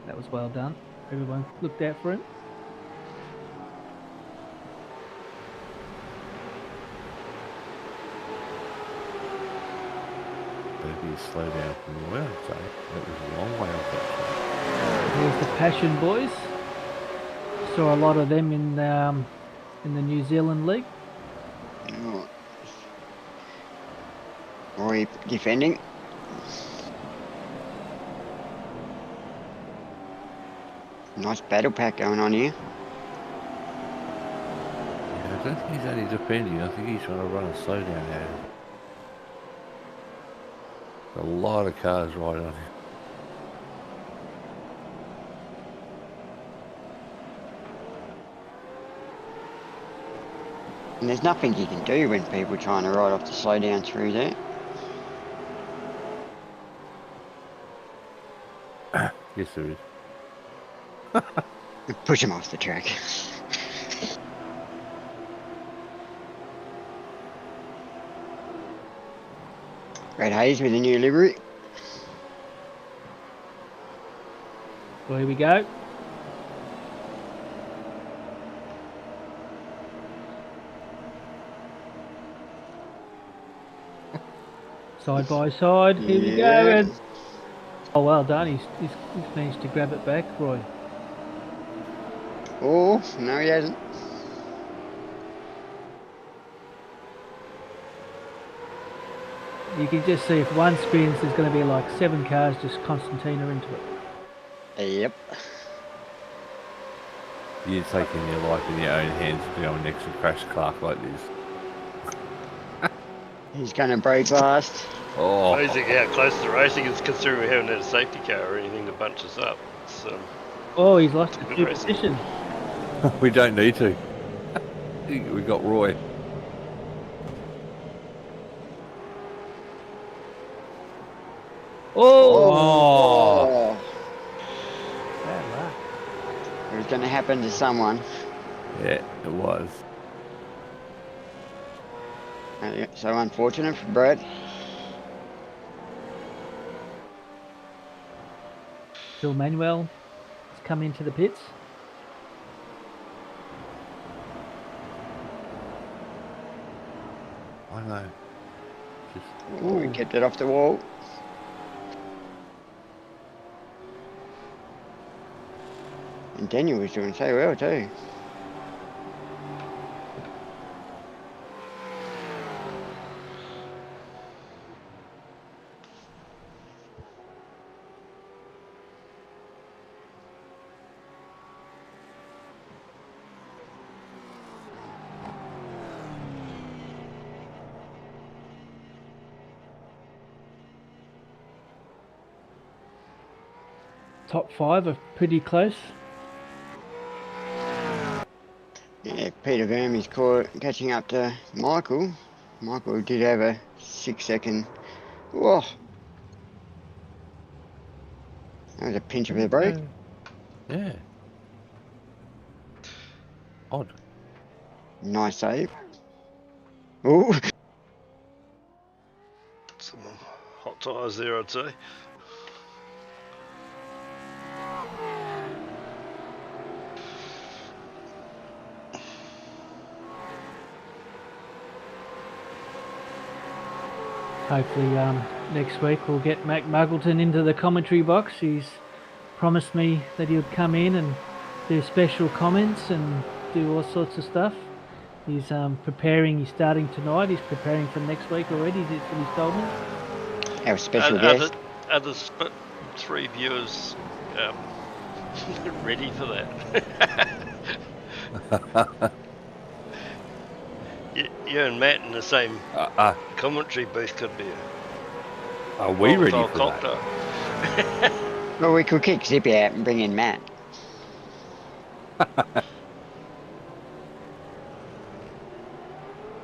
That was well done. Everyone looked out for him. Better be slow down from the well, so that was a long way off Here's the Passion Boys. Saw a lot of them in the New Zealand League. Oh. Roy defending. Nice battle pack going on here. Yeah, I don't think he's only defending. I think he's trying to run a slow down now. A lot of cars right on him. And there's nothing you can do when people are trying to ride off the slow down through there. Yes, there is. Push him off the track. Red Hayes with a new livery. Well, here we go. Side by side, here we go. Yeah. And oh, well done. He's managed to grab it back, Roy. Oh, no he hasn't. You can just see if one spins, there's going to be like 7 cars just Constantina into it. Yep. You're taking your life in your own hands to go next to Crash Clark like this. He's going to break last. Oh, Amazing how close to racing is considering we haven't had a safety car or anything to bunch us up. It's, Oh, he's lost a Good few racing. positions. we don't need to. We got Roy. Oh, Oh, bad luck. it was going to happen to someone. Yeah, it was. So unfortunate for Brett. Phil Manuel has come into the pits. I know. Just Oh, he Ooh. kept it off the wall. And Daniel was doing so well too. Top 5 are pretty close. Yeah, Peter Vermey's catching up to Michael. Michael did have a 6-second. Whoa. That was a pinch of the brake. yeah. Odd. Nice save. Oh, Some hot tyres there, I'd say. Hopefully next week we'll get Mac Muggleton into the commentary box. He's promised me that he would come in and do special comments and do all sorts of stuff. He's preparing, he's starting tonight, he's preparing for next week already, that's what he's told me. our special guest. Other 3 viewers ready for that. You and Matt in the same commentary booth could be a Are we ready for cocktail. that? Well, we could kick Zippy out and bring in Matt.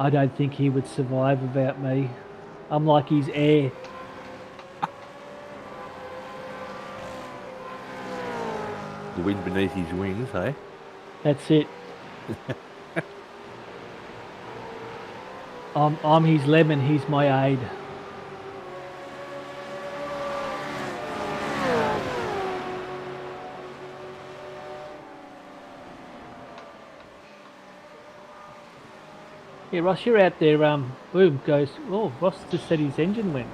I don't think he would survive without me. I'm like his heir. The wind beneath his wings, eh? That's it. I'm his lemon, he's my aid. Yeah, Ross, you're out there, boom, goes, oh, Ross just said his engine went.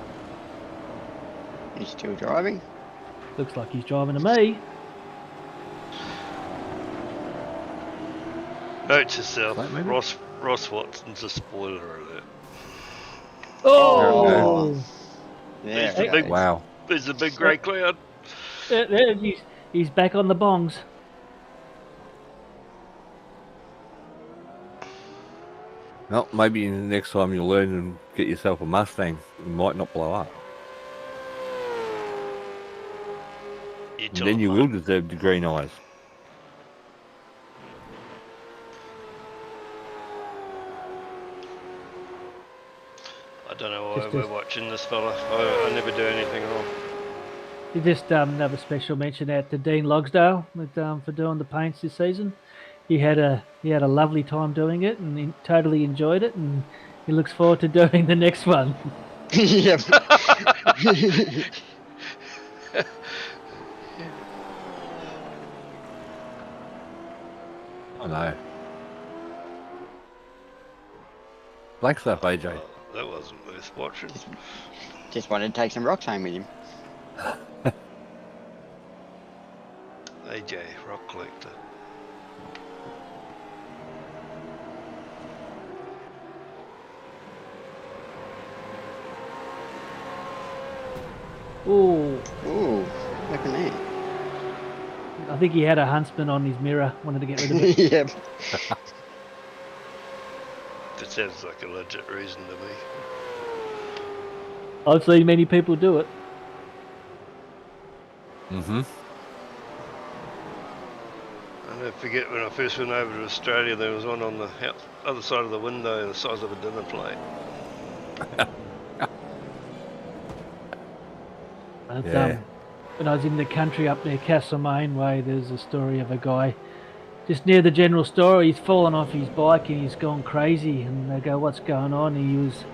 He's still driving. Looks like he's driving to me. Note to self, Right, maybe? Ross Watson's a spoiler alert. Oh! There He's we the go. big, Wow. there's a big grey cloud. There, he's back on the bongs. Well, maybe next time you'll learn and get yourself a Mustang. It might not blow up. And then you will deserve the green eyes. I don't know why we're watching this fella. I never do anything wrong. Just another special mention out to Dean Logsdale with, for doing the paints this season. He had a lovely time doing it, and he totally enjoyed it, and he looks forward to doing the next one. Yep. I know. Like stuff, AJ. That wasn't worth watching. Just wanted to take some rocks home with him. AJ, rock collector. Oh, Ooh, look at that. I think he had a huntsman on his mirror, wanted to get rid of it. Yep. That sounds like a legit reason to me. I've seen many people do it. Mm-hmm. I never forget when I first went over to Australia, there was one on the other side of the window the size of a dinner plate. Yeah. When I was in the country up near Castlemaine Way, there's a story of a guy just near the general store. He's fallen off his bike and he's gone crazy. And they go, "What's going on?" He was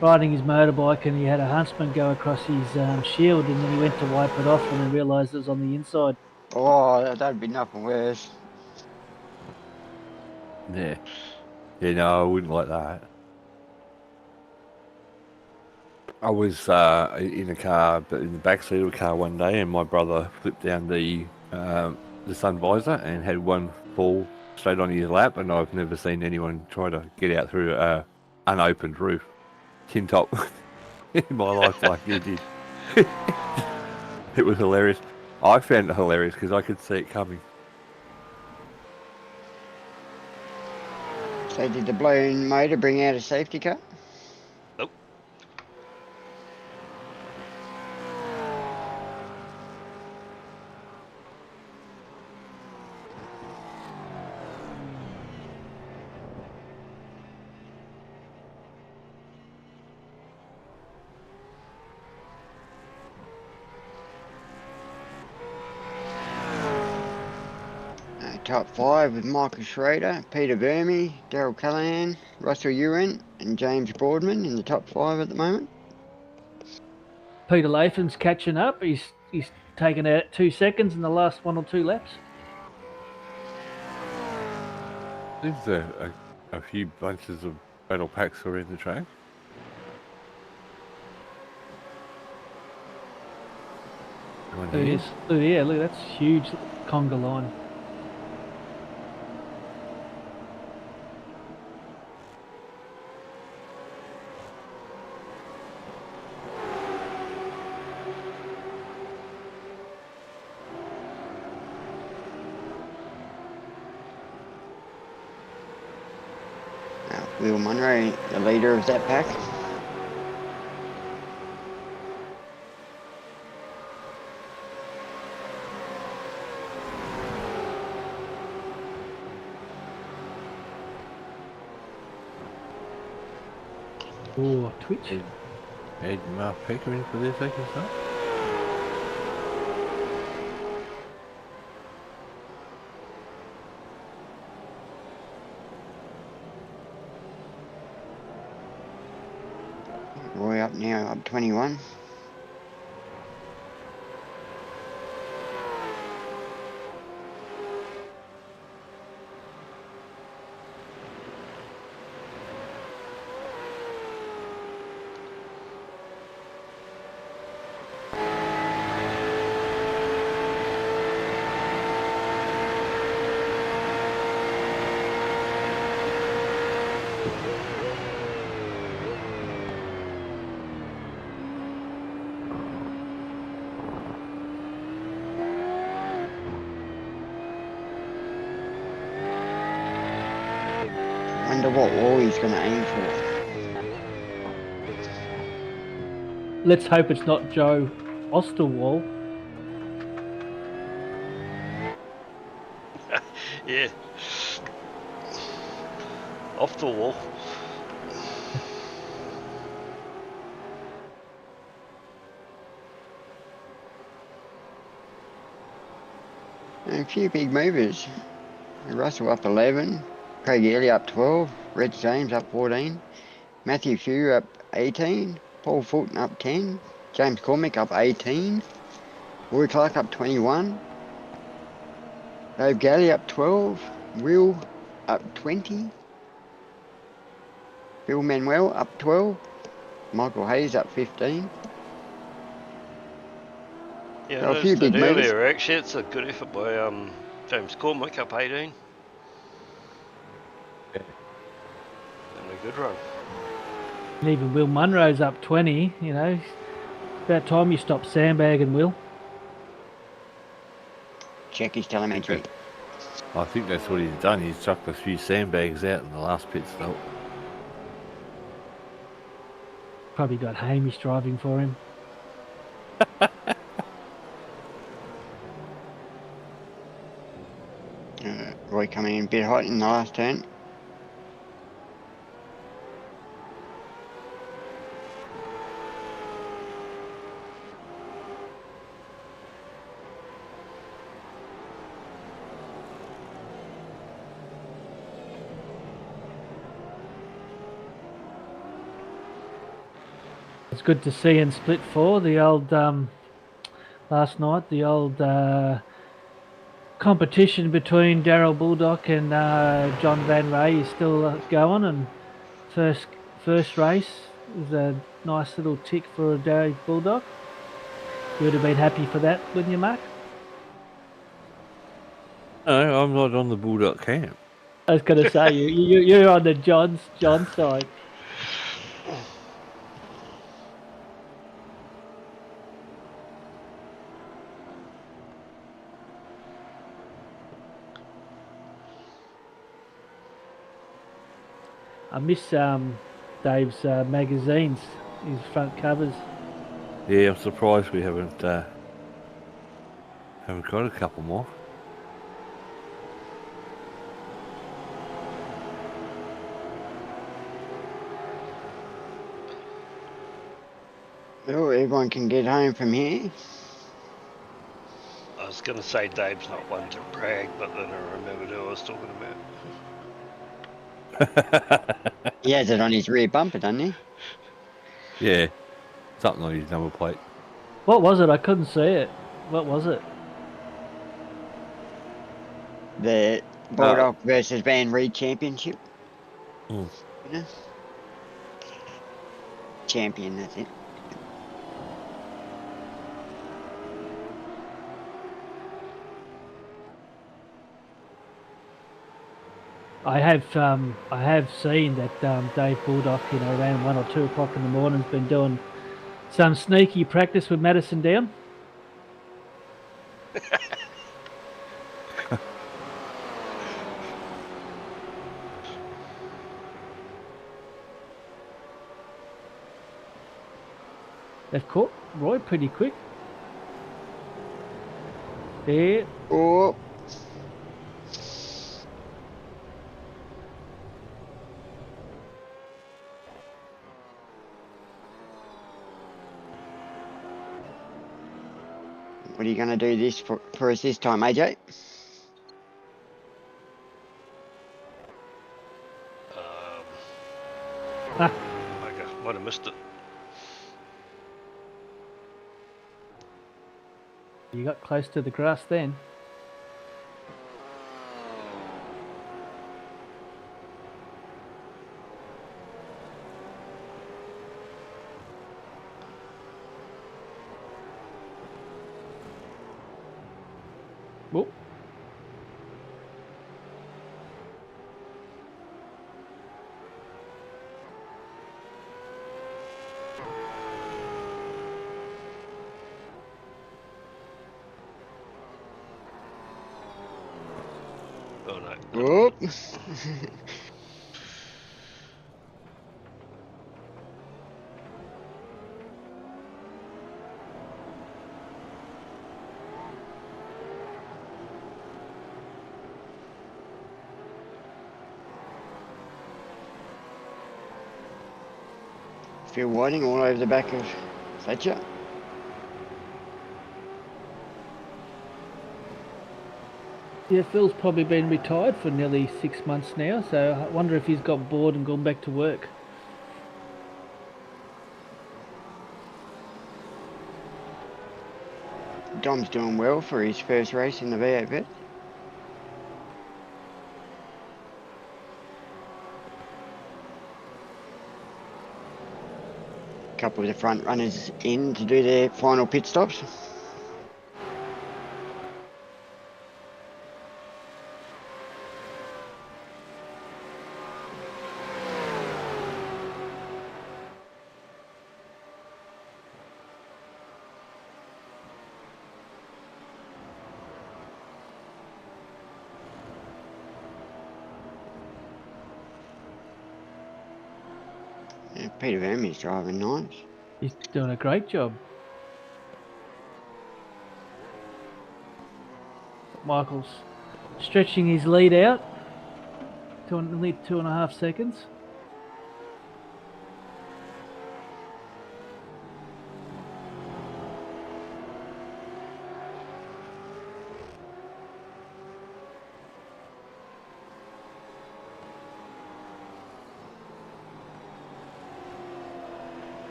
riding his motorbike and he had a huntsman go across his shield, and then he went to wipe it off and then realised it was on the inside. Oh, that'd be nothing worse. Yeah. Yeah, no, I wouldn't like that. I was in a car, but in the back seat of a car one day, and my brother flipped down the sun visor and had one fall straight on his lap, and I've never seen anyone try to get out through an unopened roof, tin top, in my life like he did. It was hilarious. I found it hilarious because I could see it coming. So did the blown motor bring out a safety car? Nope. Top 5 with Michael Schrader, Peter Verme, Daryl Callahan, Russell Ewan, and James Boardman in the top 5 at the moment. Peter Latham's catching up. He's taken out 2 seconds in the last 1 or 2 laps. There's a few bunches of battle packs around the track. Look at this. Oh, yeah, look, that's huge conga line. Will Munro, the leader of that pack. Oh, Twitch. Ed Mark Pickering for their second start. Roy up now, up 21. Wonder what wall he's going to aim for. Let's hope it's not Joe Osterwall. Yeah. Off the wall. And a few big movers. Russell up 11, Craig Ely up 12, Reg James up 14, Matthew Few up 18, Paul Fulton up 10, James Cormick up 18, Roy Clark up 21, Dave Galley up 12, Will up 20, Bill Manuel up 12, Michael Hayes up 15. Yeah, So I a few noticed big that movers. earlier. Actually, it's a good effort by James Cormick up 18. Yeah. And a good run. And even Will Munro's up 20, you know. About time you stop sandbagging, Will. Check his telemetry. I think that's what he's done. He's chucked a few sandbags out in the last pit stop. Probably got Hamish driving for him. Roy coming in a bit hot in the last turn. It's good to see in Split 4 the old last night the old competition between Daryl Bulldog and John Van Ray is still going, and first race was a nice little tick for Daryl Bulldog. You would have been happy for that, wouldn't you, Mark? No, I'm not on the Bulldog camp. I was going to say you're on the John side. I miss Dave's magazines, his front covers. Yeah, I'm surprised we haven't got a couple more. Oh, everyone can get home from here. I was going to say Dave's not one to brag, but then I remembered who I was talking about. He has it on his rear bumper, doesn't he? Yeah, something on his number plate. What was it? I couldn't see it. What was it? The Bulldog versus Van Reed Championship. Mm. You know? Champion, that's it. I have seen that Dave Bulldog, around 1 or 2 o'clock in the morning, has been doing some sneaky practice with Madison Down. They've caught Roy pretty quick. There. Oh. What are you going to do this for us this time, AJ? Ah, I might have missed it. you got close to the grass then. Whoop. Oh no. Whoop. Phil Whiting all over the back of Fletcher. Yeah, Phil's probably been retired for nearly 6 months now, so I wonder if he's got bored and gone back to work. Dom's doing well for his first race in the V8 vet. Couple of the front runners in to do their final pit stops. Yeah, Peter Vermey's driving nice. He's doing a great job. Michael's stretching his lead out to only 2.5 seconds.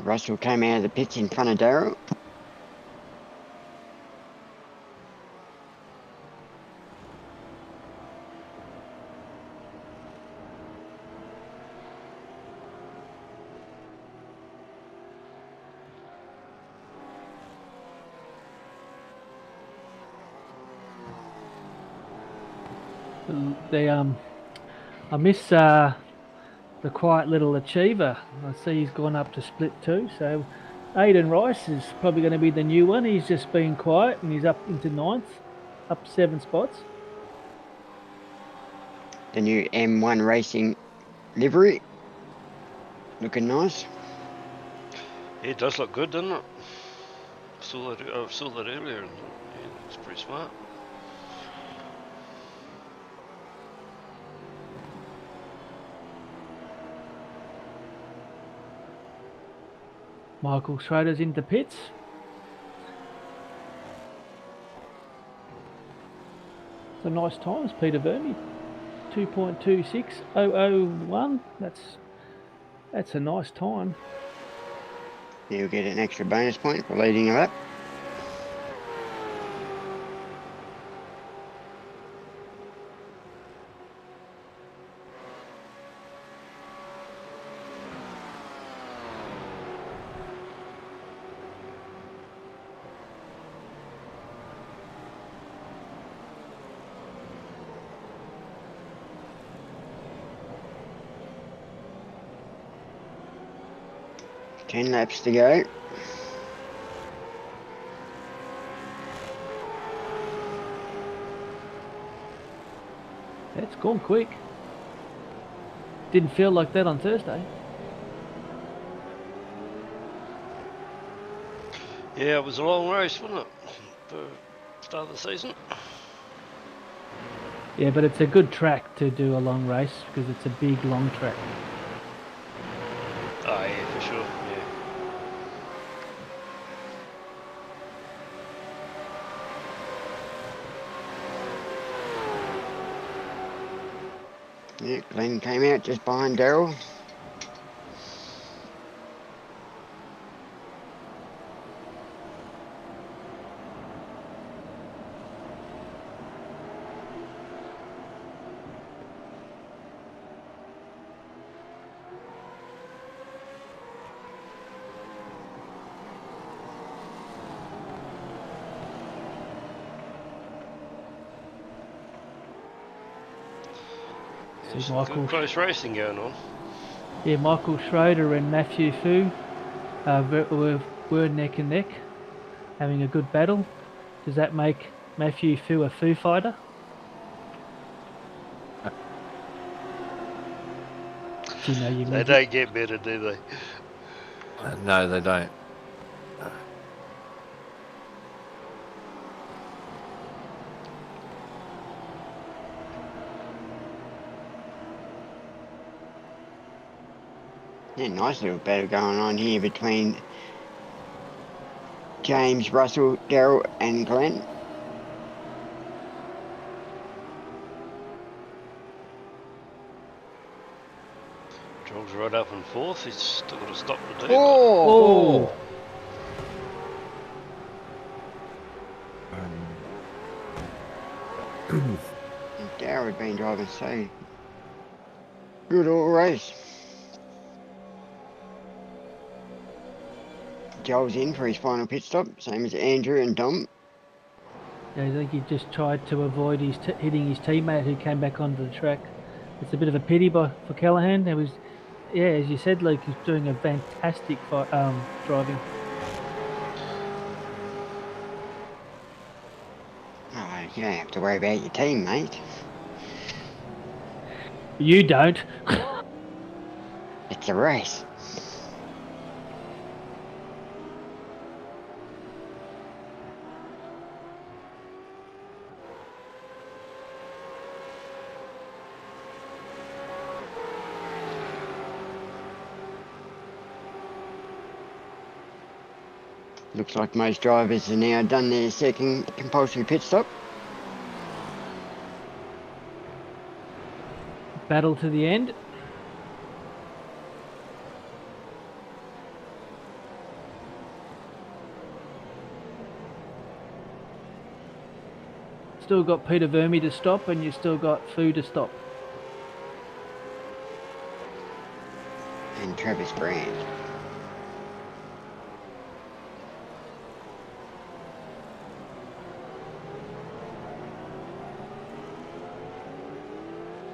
Russell came out of the pits in front of Daryl. I miss the quiet little achiever. I see he's gone up to split 2. So Aidan Rice is probably going to be the new one. He's just been quiet and he's up into 9th, up 7 spots. The new M1 Racing livery. Looking nice. Yeah, it does look good, doesn't it? I saw that earlier, and yeah, it's pretty smart. Michael Schroeder's into pits. Some nice times, Peter Verme. 2.26001. That's a nice time. You'll get an extra bonus point for leading a lap. Ten laps to go. It's gone quick. Didn't feel like that on Thursday. Yeah, it was a long race, wasn't it? For start of the season. Yeah, but it's a good track to do a long race because it's a big, long track. Oh yeah, for sure. Yeah, Glenn came out just behind Daryl. There's some good close racing going on. Yeah, Michael Schroeder and Matthew Fu were neck and neck, having a good battle. Does that make Matthew Fu a Foo fighter? Do you know your They music? don't get better, do they? No, they don't. Yeah, nice little battle going on here between James, Russell, Daryl and Glenn. Joel's right up in 4th. He's still got to stop the deal. Oh! Daryl had been driving so good all race. Joel's in for his final pit stop, same as Andrew and Dom. Yeah, I think he just tried to avoid hitting his teammate who came back onto the track. It's a bit of a pity for Callahan. It was, yeah, as you said, Luke, he's doing a fantastic driving. Oh, you don't have to worry about your team, mate. You don't. It's a race. Looks like most drivers have now done their second compulsory pit stop. Battle to the end. still got Peter Verme to stop, and you still got Fu to stop. And Travis Brand.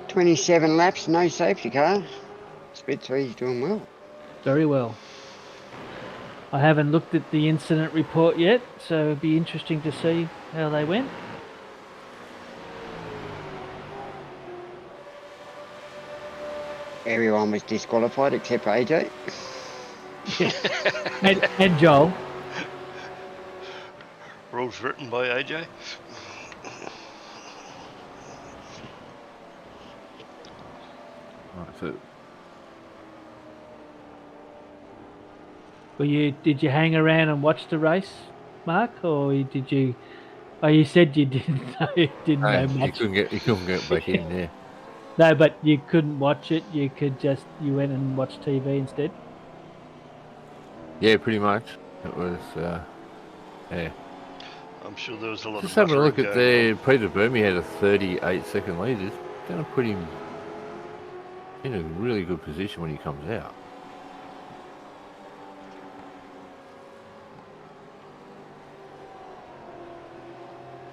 "27 laps, no safety car. Speed 3's doing well." Very well. I haven't looked at the incident report yet, so it'd be interesting to see how they went. Everyone was disqualified except for AJ. And Joel. Rules written by AJ. Right, so Did you hang around and watch the race, Mark, or did you? Oh, you said you didn't know, you much. couldn't get back in there. No, but you couldn't watch it. You went and watched TV instead. Yeah, pretty much. It was, yeah. I'm sure there was a lot Just of having a look muttering at going there. Peter Verme had a 38-second lead. It's going to put him in a really good position when he comes out. on.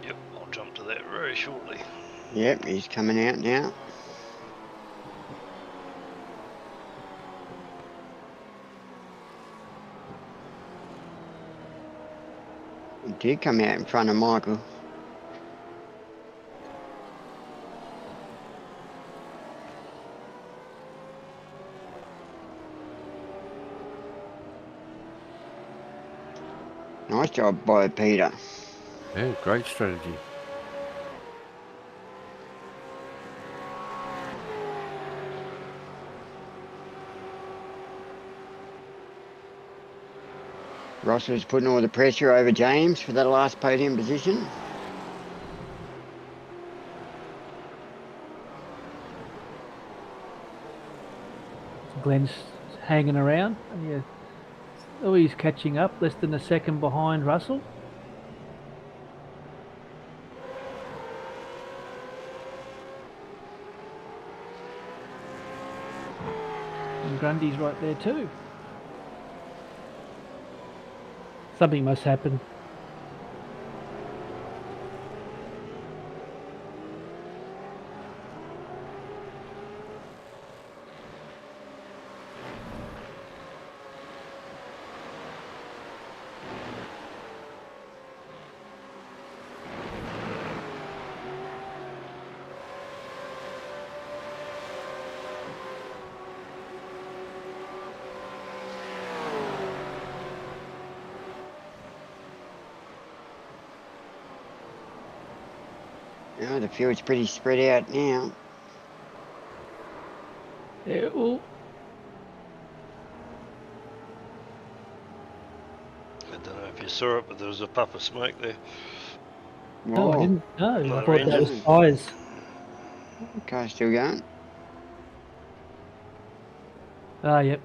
Yep, I'll jump to that very shortly. Yep, he's coming out now. He did come out in front of Michael. Nice job by Peter. Yeah, great strategy. Ross was putting all the pressure over James for that last podium position. Glenn's hanging around. And yeah. Oh, he's catching up, less than a second behind Russell. And Grundy's right there too. Something must happen. Oh, the field's pretty spread out now. Yeah, well, I don't know if you saw it, but there was a puff of smoke there. no, I didn't know. I Another thought that was engine. tyres. Car's still going. Ah, yep.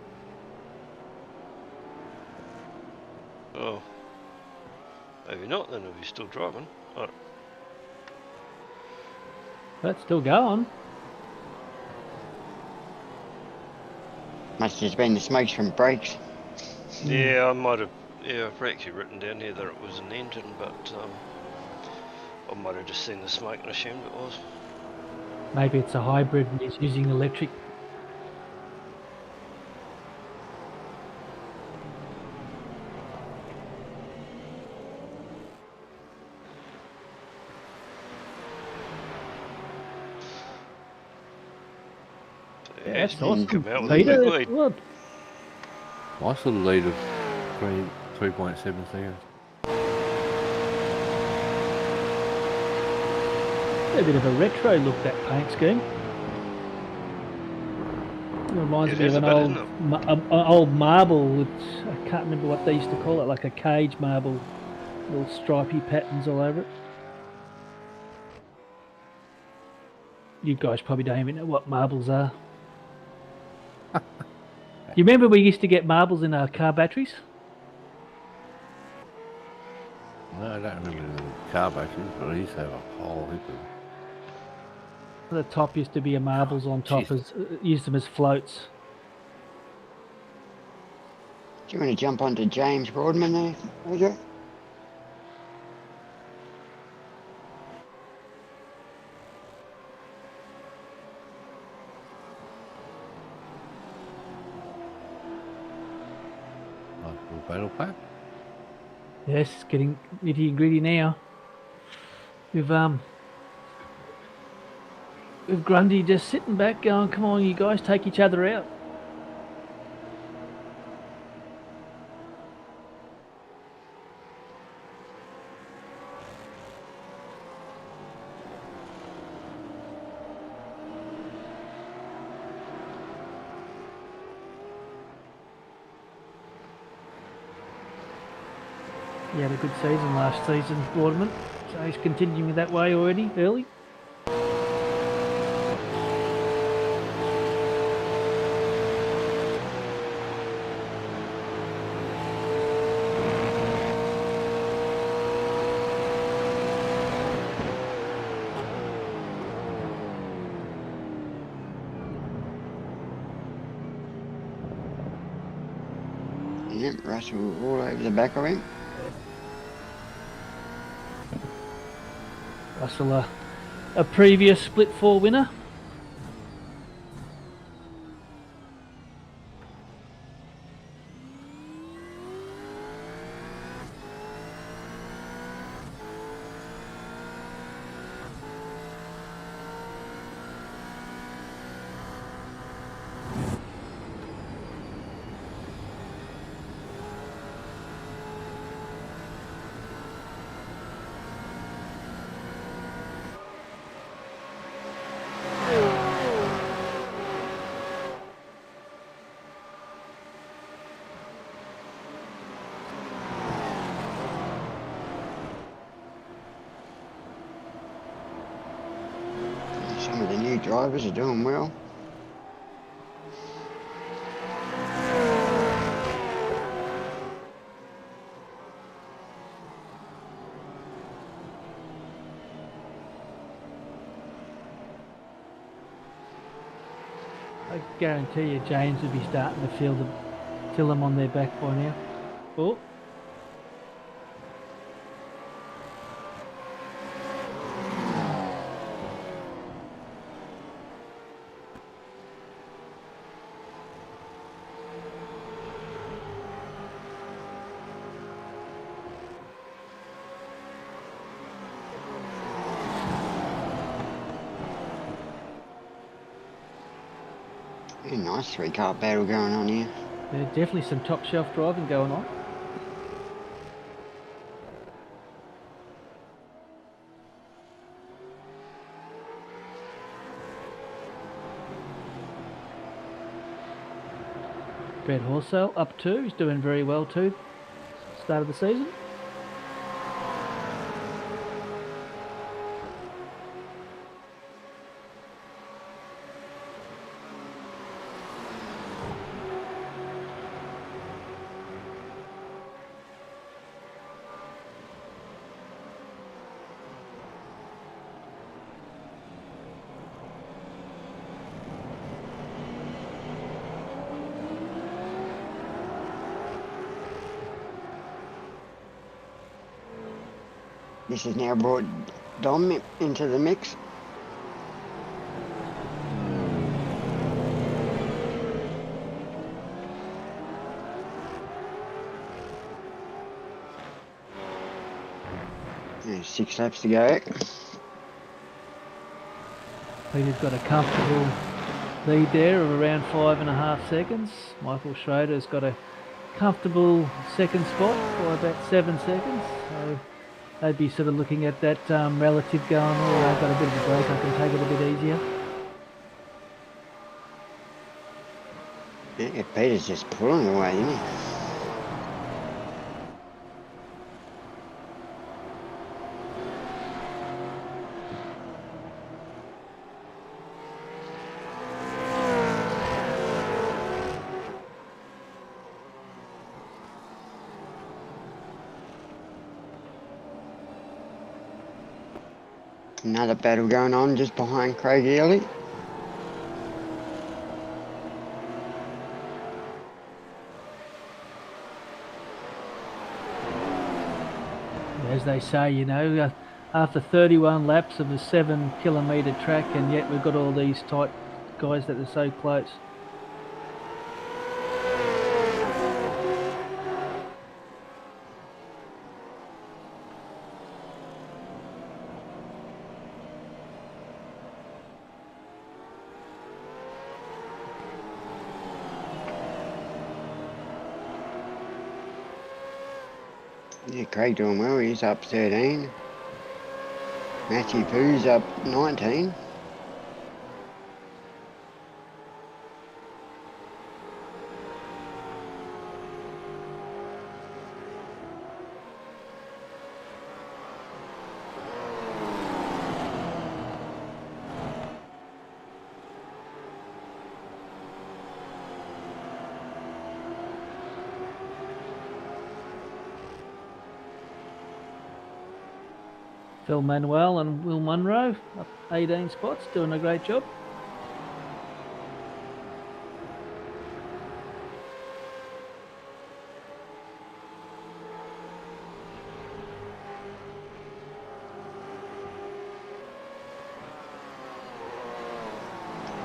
Oh. Maybe not then, if he's still driving. Oh, That's still going. Must have just been the smokes from brakes. yeah, I might have. Yeah, I've actually written down here that it was an engine, but I might have just seen the smoke and assumed it was. Maybe it's a hybrid and he's using electric. Yeah, That's he's awesome. come out with a Peter, big that's lead. good. Nice little lead of 3.7 seconds. A bit of a retro look, that paint scheme. It reminds It me is of a an bit, old, isn't an old marble. Which I can't remember what they used to call it, like a cage marble, little stripy patterns all over it. You guys probably don't even know what marbles are. You remember we used to get marbles in our car batteries? No, I don't remember the car bases, but I used to have a whole heap of them. The top used to be a marbles on top, Jesus. used them as floats. Do you want to jump onto James Broadman there, Roger? Nice little battle pack. Yes, getting nitty and gritty now. With Grundy just sitting back going, come on, you guys, take each other out. He had a good season last season, Waterman, so he's continuing that way already, early. Yep, Russell all over the back of him. Russell, a previous split 4 winner. Some of the new drivers are doing well. I guarantee you James will be starting to feel them on their back by now. Oh. Yeah, nice 3-car battle going on here. There's definitely some top shelf driving going on. Brad Horsell up 2, he's doing very well too. Start of the season. This has now brought Dom into the mix. There's 6 laps to go. Peter's got a comfortable lead there of around 5.5 seconds. Michael Schroeder's got a comfortable second spot by about 7 seconds. So they'd be sort of looking at that relative going, oh, I've got a bit of a break, I can take it a bit easier. Yeah, Peter's just pulling away, isn't he? Another battle going on just behind Craig Early. As they say, you know, after 31 laps of a 7-kilometre track, and yet we've got all these tight guys that are so close. Yeah, Craig doing well. He's up 13. Matthew Pooh's up 19. Phil Manuel and Will Munro up 18 spots, doing a great job.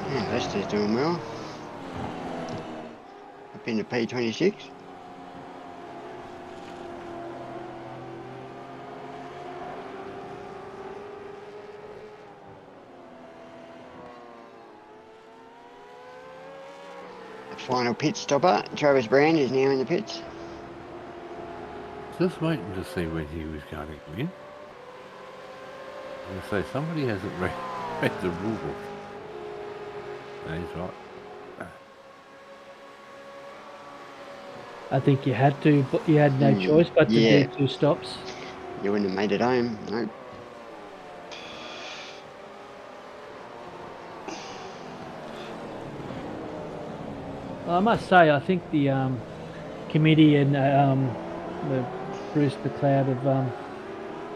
Yeah, Lester's doing well. Up into P26. Final pit stopper. Travis Brand is now in the pits. Just waiting to see when he was going to win. I say somebody hasn't read the rule book. No, he's right. I think you had to, but you had no choice but to yeah. do 2 stops. You wouldn't have made it home. Nope. I must say, I think the committee and Bruce McLeod have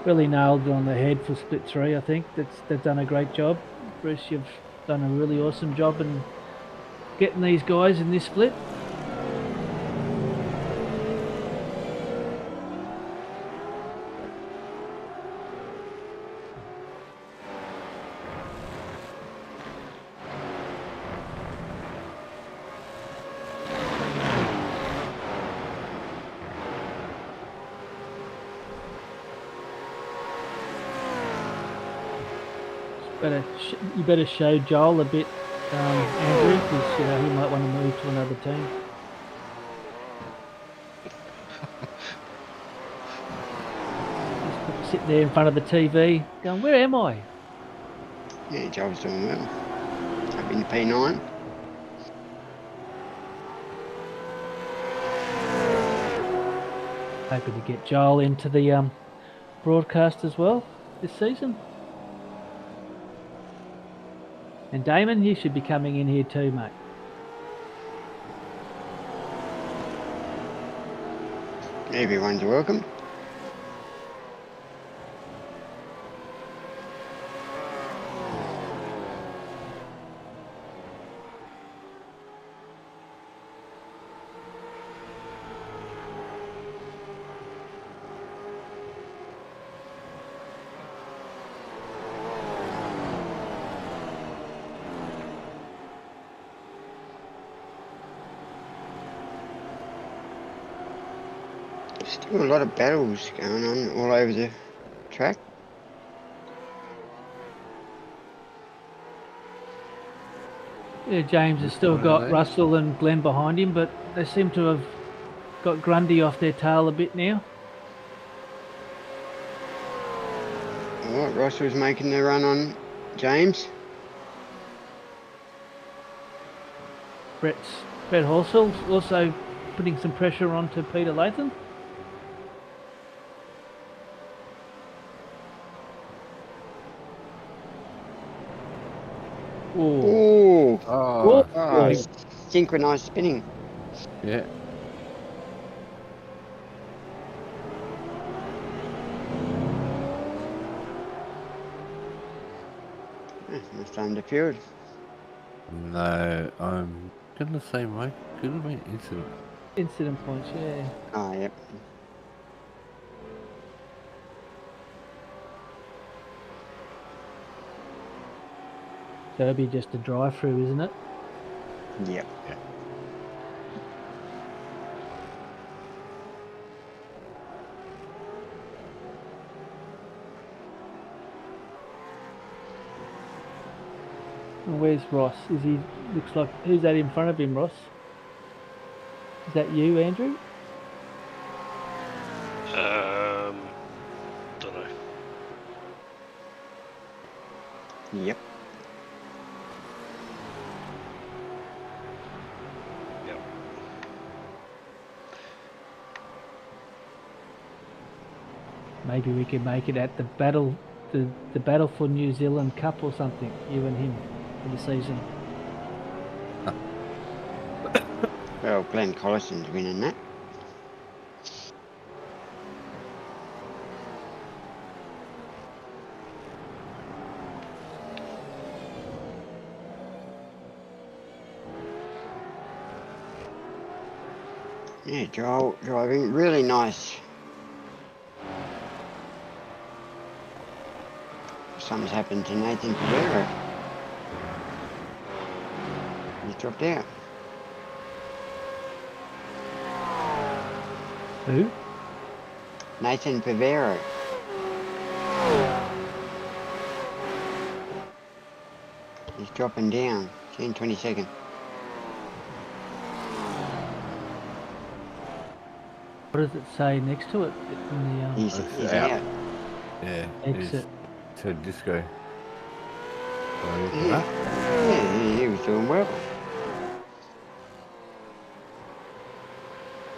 really nailed it on the head for split 3. I think they've done a great job. Bruce, you've done a really awesome job in getting these guys in this split. You better show Joel a bit, Andrew, because you know he might want to move to another team. Just sit there in front of the TV, going, "Where am I?" Yeah, Joel's doing well. Up in P9. Hoping to get Joel into the broadcast as well this season. And Damon, you should be coming in here too, mate. Everyone's welcome. Still a lot of battles going on all over the track. Yeah, James has still got Russell and Glenn behind him, but they seem to have got Grundy off their tail a bit now. Alright, Russell's making the run on James. Brett Horsell's also putting some pressure onto Peter Latham. Ooh. Oh, Synchronized spinning. yeah. Must under field. No, I'm going the same way. Could have been incident. Incident points, yeah. Oh, yep. So it'll be just a drive-through, isn't it? Yep. And where's Ross? Is he? Looks like who's that in front of him, Ross? Is that you, Andrew? Don't know. Yep. Yep. Maybe we can make it at the battle, the battle for New Zealand Cup or something. You and him for the season. Well, Glenn Collison's winning that. Yeah, driving really nice. Something's happened to Nathan Pereira. He's dropped out. Who? Nathan Pavero. He's dropping down. 22nd. What does it say next to it in the He's It's out. out. Yeah. exit? It's Ted Disco. Sorry for Yeah. that. Yeah, he was doing well.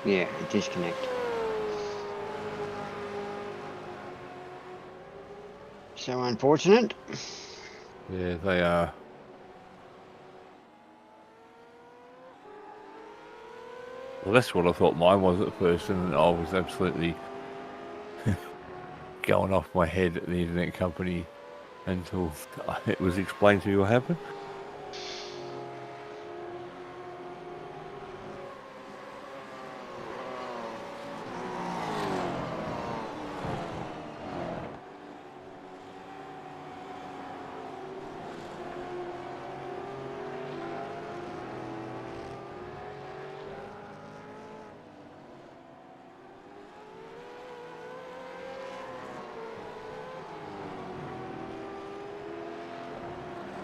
Yeah, a disconnect. So unfortunate. Yeah, they are. Well, that's what I thought mine was at first, and I was absolutely going off my head at the internet company until it was explained to me what happened.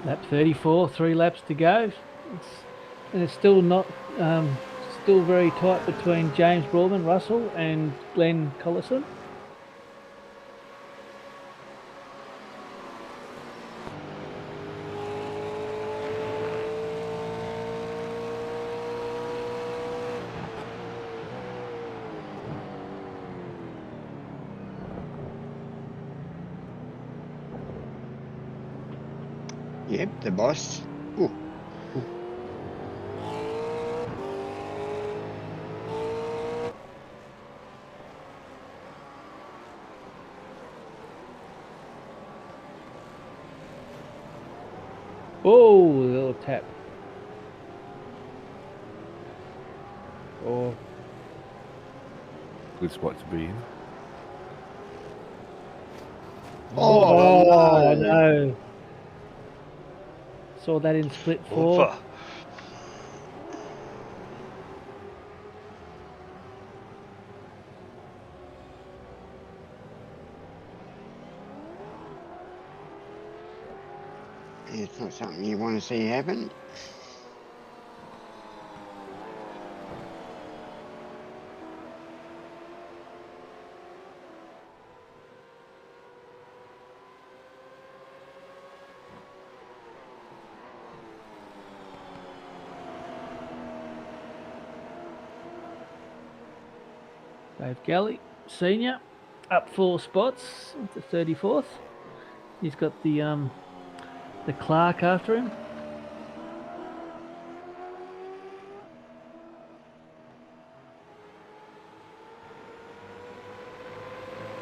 Lap 34, 3 laps to go. And it's still not, still very tight between James Broadman, Russell, and Glenn Collison. Yep, the boss. Ooh. Oh, a little tap. Oh, Good spot to be in. Oh, no. no. Saw that in split 4. Whooper. It's not something you want to see happen. Dave Galley, senior, up 4 spots to 34th. He's got the Clark after him.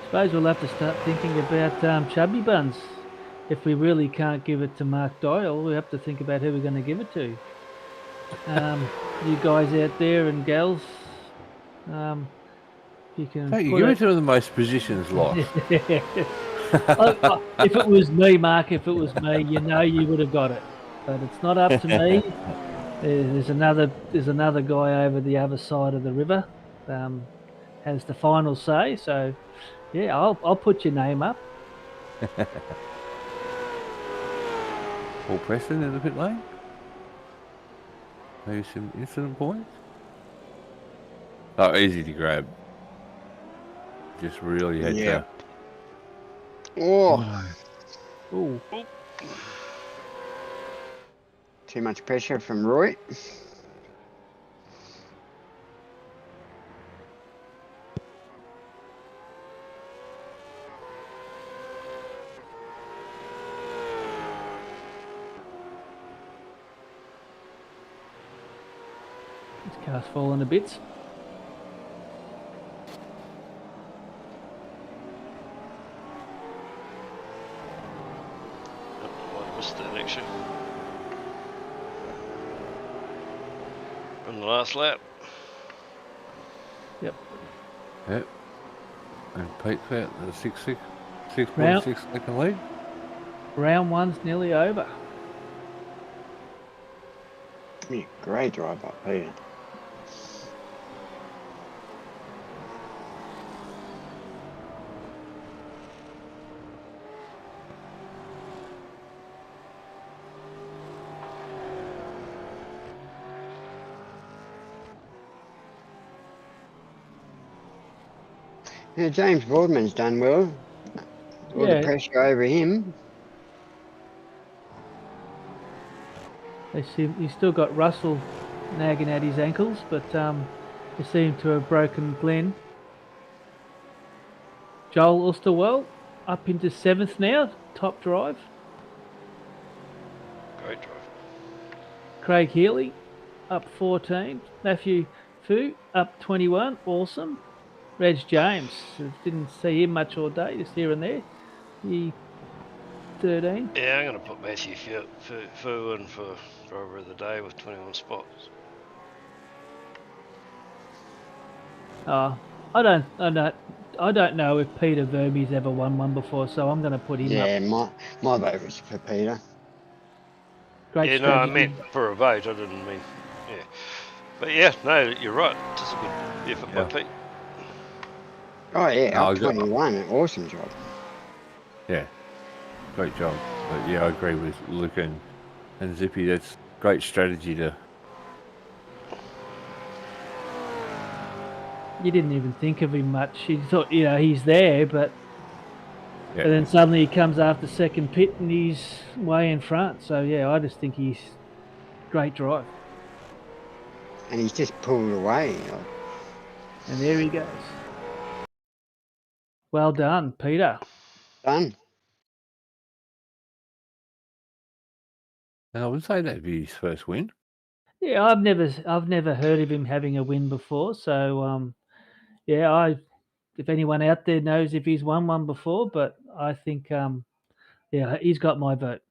Suppose we'll have to start thinking about chubby buns if we really can't give it to Mark Doyle, we have to think about who we're going to give it to. You guys out there and gals, you can Don't you put give it. it to the most positions lost. If it was me, Mark, if it was me, you would have got it. But it's not up to me. There's another guy over the other side of the river, has the final say. So, yeah, I'll put your name up. Paul Preston in the pit lane. Maybe some incident points. Oh, easy to grab. Just really had Yeah. to. Oh, Ooh, too much pressure from Roy. this car's falling to bits. Might have missed that actually. On the last lap. Yep. Yep. And Pete's out the 6.6 Round- second lead. Round one's nearly over. Yeah, great drive up, Peter. Yeah, James Boardman's done well. All the Yeah. pressure over him. He's still got Russell nagging at his ankles, but they seem to have broken Glenn. Joel Osterwell up into 7th now, top drive. Great drive. Craig Healy up 14. Matthew Fu up 21. Awesome. Reg James, didn't see him much all day, just here and there. He 13. Yeah, I'm going to put Matthew Fu in for driver of the day with 21 spots. I don't know if Peter Verby's ever won one before, so I'm going to put him up. Yeah, my vote was for Peter. Great Yeah, no, I strategy. meant for a vote. I didn't mean. Yeah, but yeah, no, you're right. Just a good effort by Pete. Oh yeah, No, up 21, awesome job. Yeah, great job. But yeah, I agree with Luke and Zippy. That's great strategy to. You didn't even think of him much. You thought, he's there, but Yeah. then suddenly he comes after second pit and he's way in front. So yeah, I just think he's great drive. And he's just pulled away. And there he goes. Well done, Peter. Done. And I would say that'd be his first win. Yeah, I've never heard of him having a win before. So if anyone out there knows if he's won one before, but I think he's got my vote.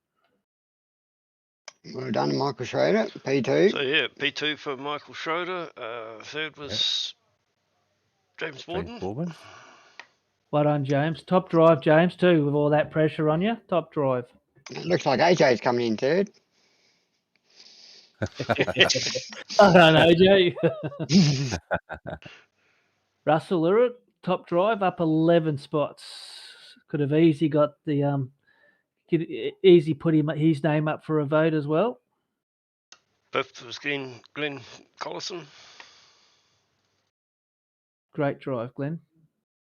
Well done, Michael Schroeder, P2. So yeah, P2 for Michael Schroeder. Third was James Borden. Well done, James. Top drive, James, too, with all that pressure on you. Top drive. It looks like AJ's coming in third. I don't know, Jay. Russell Lurett, top drive, up 11 spots. Could have easily got the put his name up for a vote as well. Fifth was Glenn Collison. Great drive, Glenn.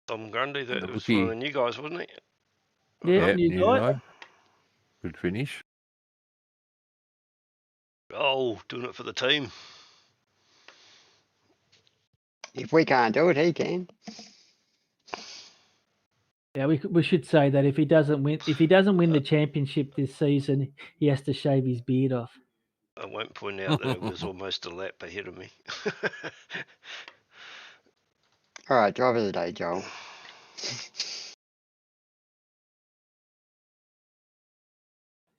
Tom Grundy, that was one of the new guys, wasn't he? Yeah, new guy. Good finish. Oh, doing it for the team. If we can't do it, he can. Yeah, we should say that if he doesn't win the championship this season, he has to shave his beard off. I won't point out that it was almost a lap ahead of me. All right, driver of the day, Joel.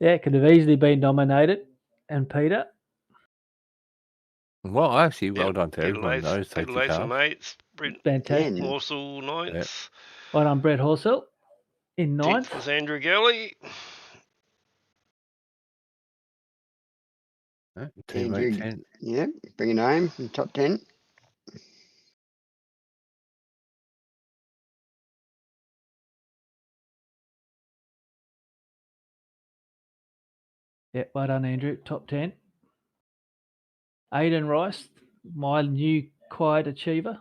Yeah, could have easily been nominated. And Peter, Well, actually, well done to Peter everyone. Those Peter safety Latham, cars. 8th. Brent fantastic. Yeah, Morsel, 9th. Well done, Brett Horsell in 10th ninth. was Andrew Galley. Teammate Andrew, 10. yeah, bring it home in top 10. Yeah, well done, Andrew. Top 10. Aidan Rice, my new quiet achiever.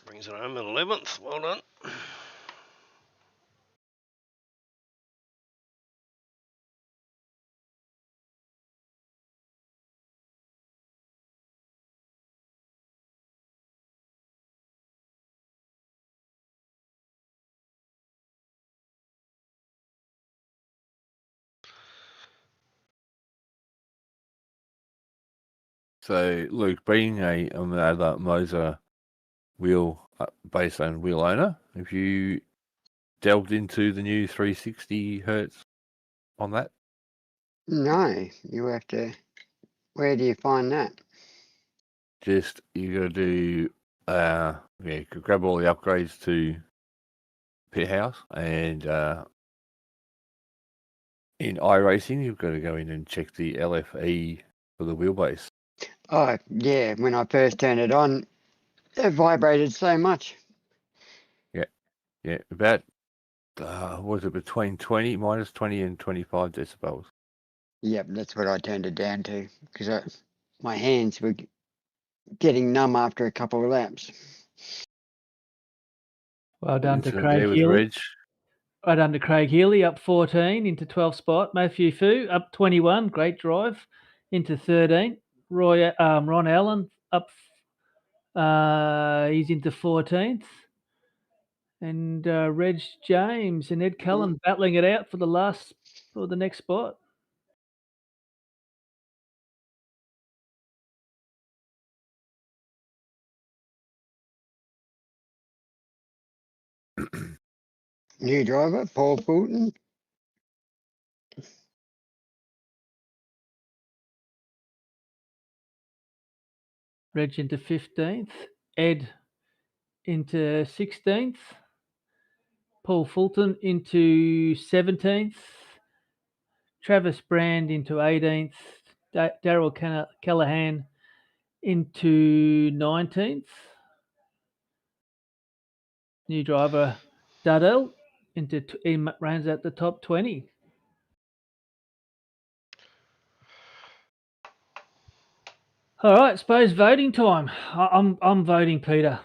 Brings it home at 11th. Well done. So, Luke, being another Moser wheel base and wheel owner, have you delved into the new 360 hertz on that? No, you have to. Where do you find that? Just you got to do, grab all the upgrades to Pit House, and in iRacing, you've got to go in and check the LFE for the wheelbase. Oh, yeah, when I first turned it on, it vibrated so much. Yeah, about was it between minus 20 and 25 decibels. Yep, that's what I turned it down to because my hands were getting numb after a couple of laps. Well done to So Craig there with Healy. Reg. Well done to Craig Healy, up 14 into 12th spot. Matthew Fu, up 21, great drive, into 13. Ron Allen, up, he's into 14th. And Reg James and Ed Cullen battling it out for the next spot. New driver, Paul Fulton. Reg into 15th. Ed into 16th. Paul Fulton into 17th. Travis Brand into 18th. Daryl Callahan into 19th. New driver Duddell he runs out the top 20. All right, suppose voting time. I'm voting Peter.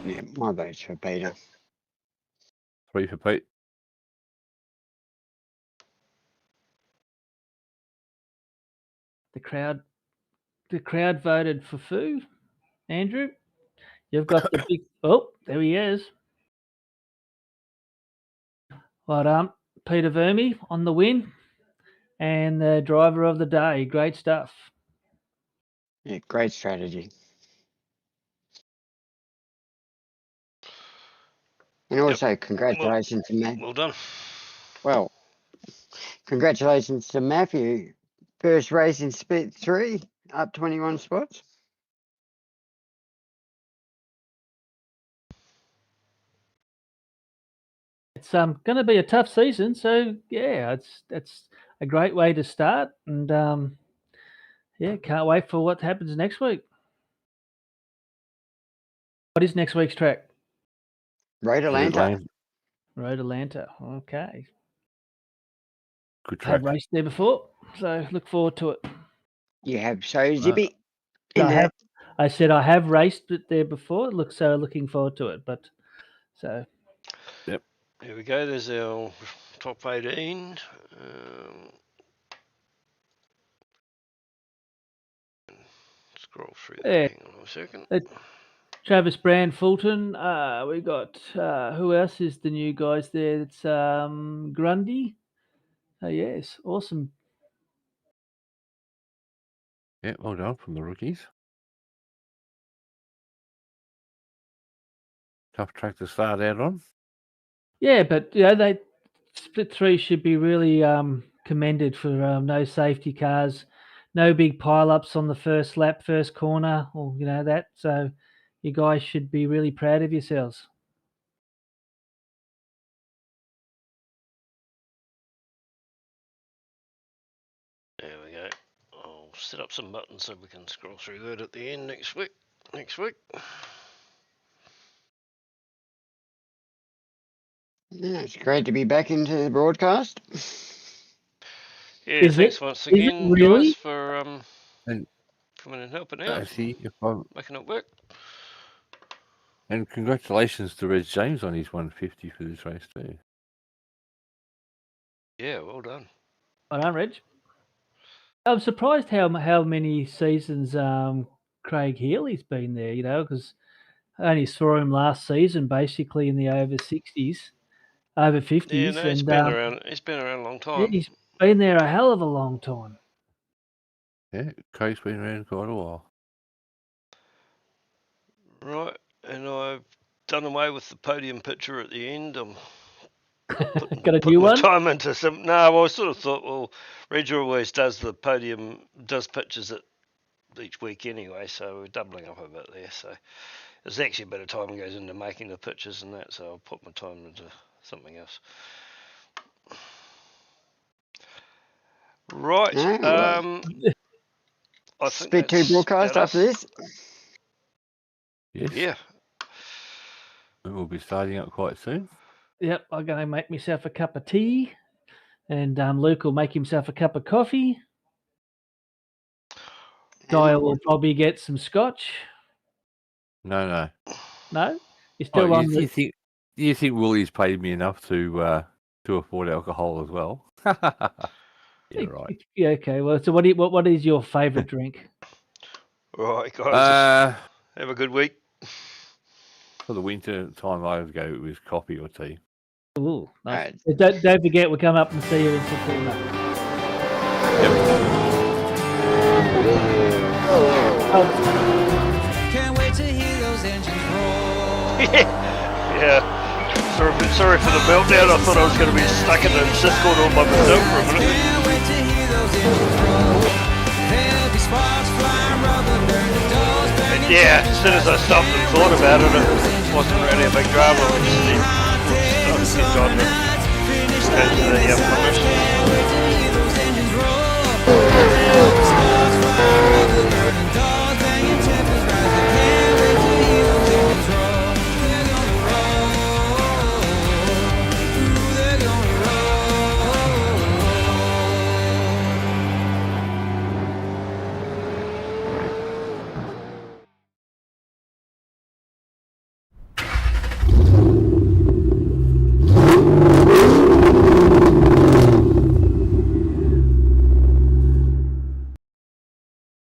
Yeah, my vote's for Peter. 3 for Pete. The crowd voted for Fu. Andrew, you've got the big. Oh, there he is. Well done, Peter Verme on the win, and the driver of the day. Great stuff. Yeah, great strategy. And also, congratulations to Matthew. Well done. Well, congratulations to Matthew. First race in Split 3, up 21 spots. It's going to be a tough season, so yeah, it's a great way to start, and yeah, can't wait for what happens next week. What is next week's track? Road Atlanta. Road Atlanta. Okay. Good I've track. raced there before, so look forward to it. You have so Zippy. I said I have raced it there before. Looking forward to it. But so Yep. Here we go. There's our top 18. Scroll through there. Hang on a second. Travis Brand, Fulton. We got who else is the new guys there? It's Grundy. Yes, awesome. Yeah, well done from the rookies. Tough track to start out on. Yeah, but they Split 3 should be really commended for no safety cars, no big pile-ups on the first lap, first corner, or that. So you guys should be really proud of yourselves. There we go. I'll set up some buttons so we can scroll through that at the end next week. Yeah, it's great to be back into the broadcast. Yeah, Is thanks it- once is it again, really? guys, for And coming and helping out, actually, making it work. and congratulations to Reg James on his 150 for this race too. Yeah, well done. Well done, Reg. I'm surprised how many seasons Craig Healy's been there, because I only saw him last season, basically in the over 60s, over 50s. Yeah, no, he's been around. He's been around a long time. He's been there a hell of a long time. Yeah, Craig's been around quite a while. Right, and I've done away with the podium picture at the end. I'm putting new my one? time into some. No, well, I sort of thought, well, Roger always does the podium, does pictures each week anyway, so we're doubling up a bit there. So there's actually a bit of time goes into making the pictures and that, so I'll put my time into something else. Right. Yeah, well, I think Split 2 that's broadcast about after us. this. Yes. Yeah. We'll be starting up quite soon. Yep, I'm going to make myself a cup of tea, and Luke will make himself a cup of coffee. Guy will probably get some scotch. No. No? You're still on the... You think Woolies paid me enough to afford alcohol as well? Yeah, right. Yeah, okay. Well, so what is your favourite drink? Right, guys. Have a good week. For the winter time, I would go with coffee or tea. Ooh, nice. Right. Don't forget, we'll come up and see you in September. Can't wait to hear those engines roll. Yeah. Sorry for the meltdown. I thought I was going to be stuck in the Discord all by myself for a minute. Can't wait to hear those engines roll. There'll be sparks flying, rubber burning, doors burning. Yeah, as soon as I stopped and thought about it, it wasn't really a big drama. We just need to get on to the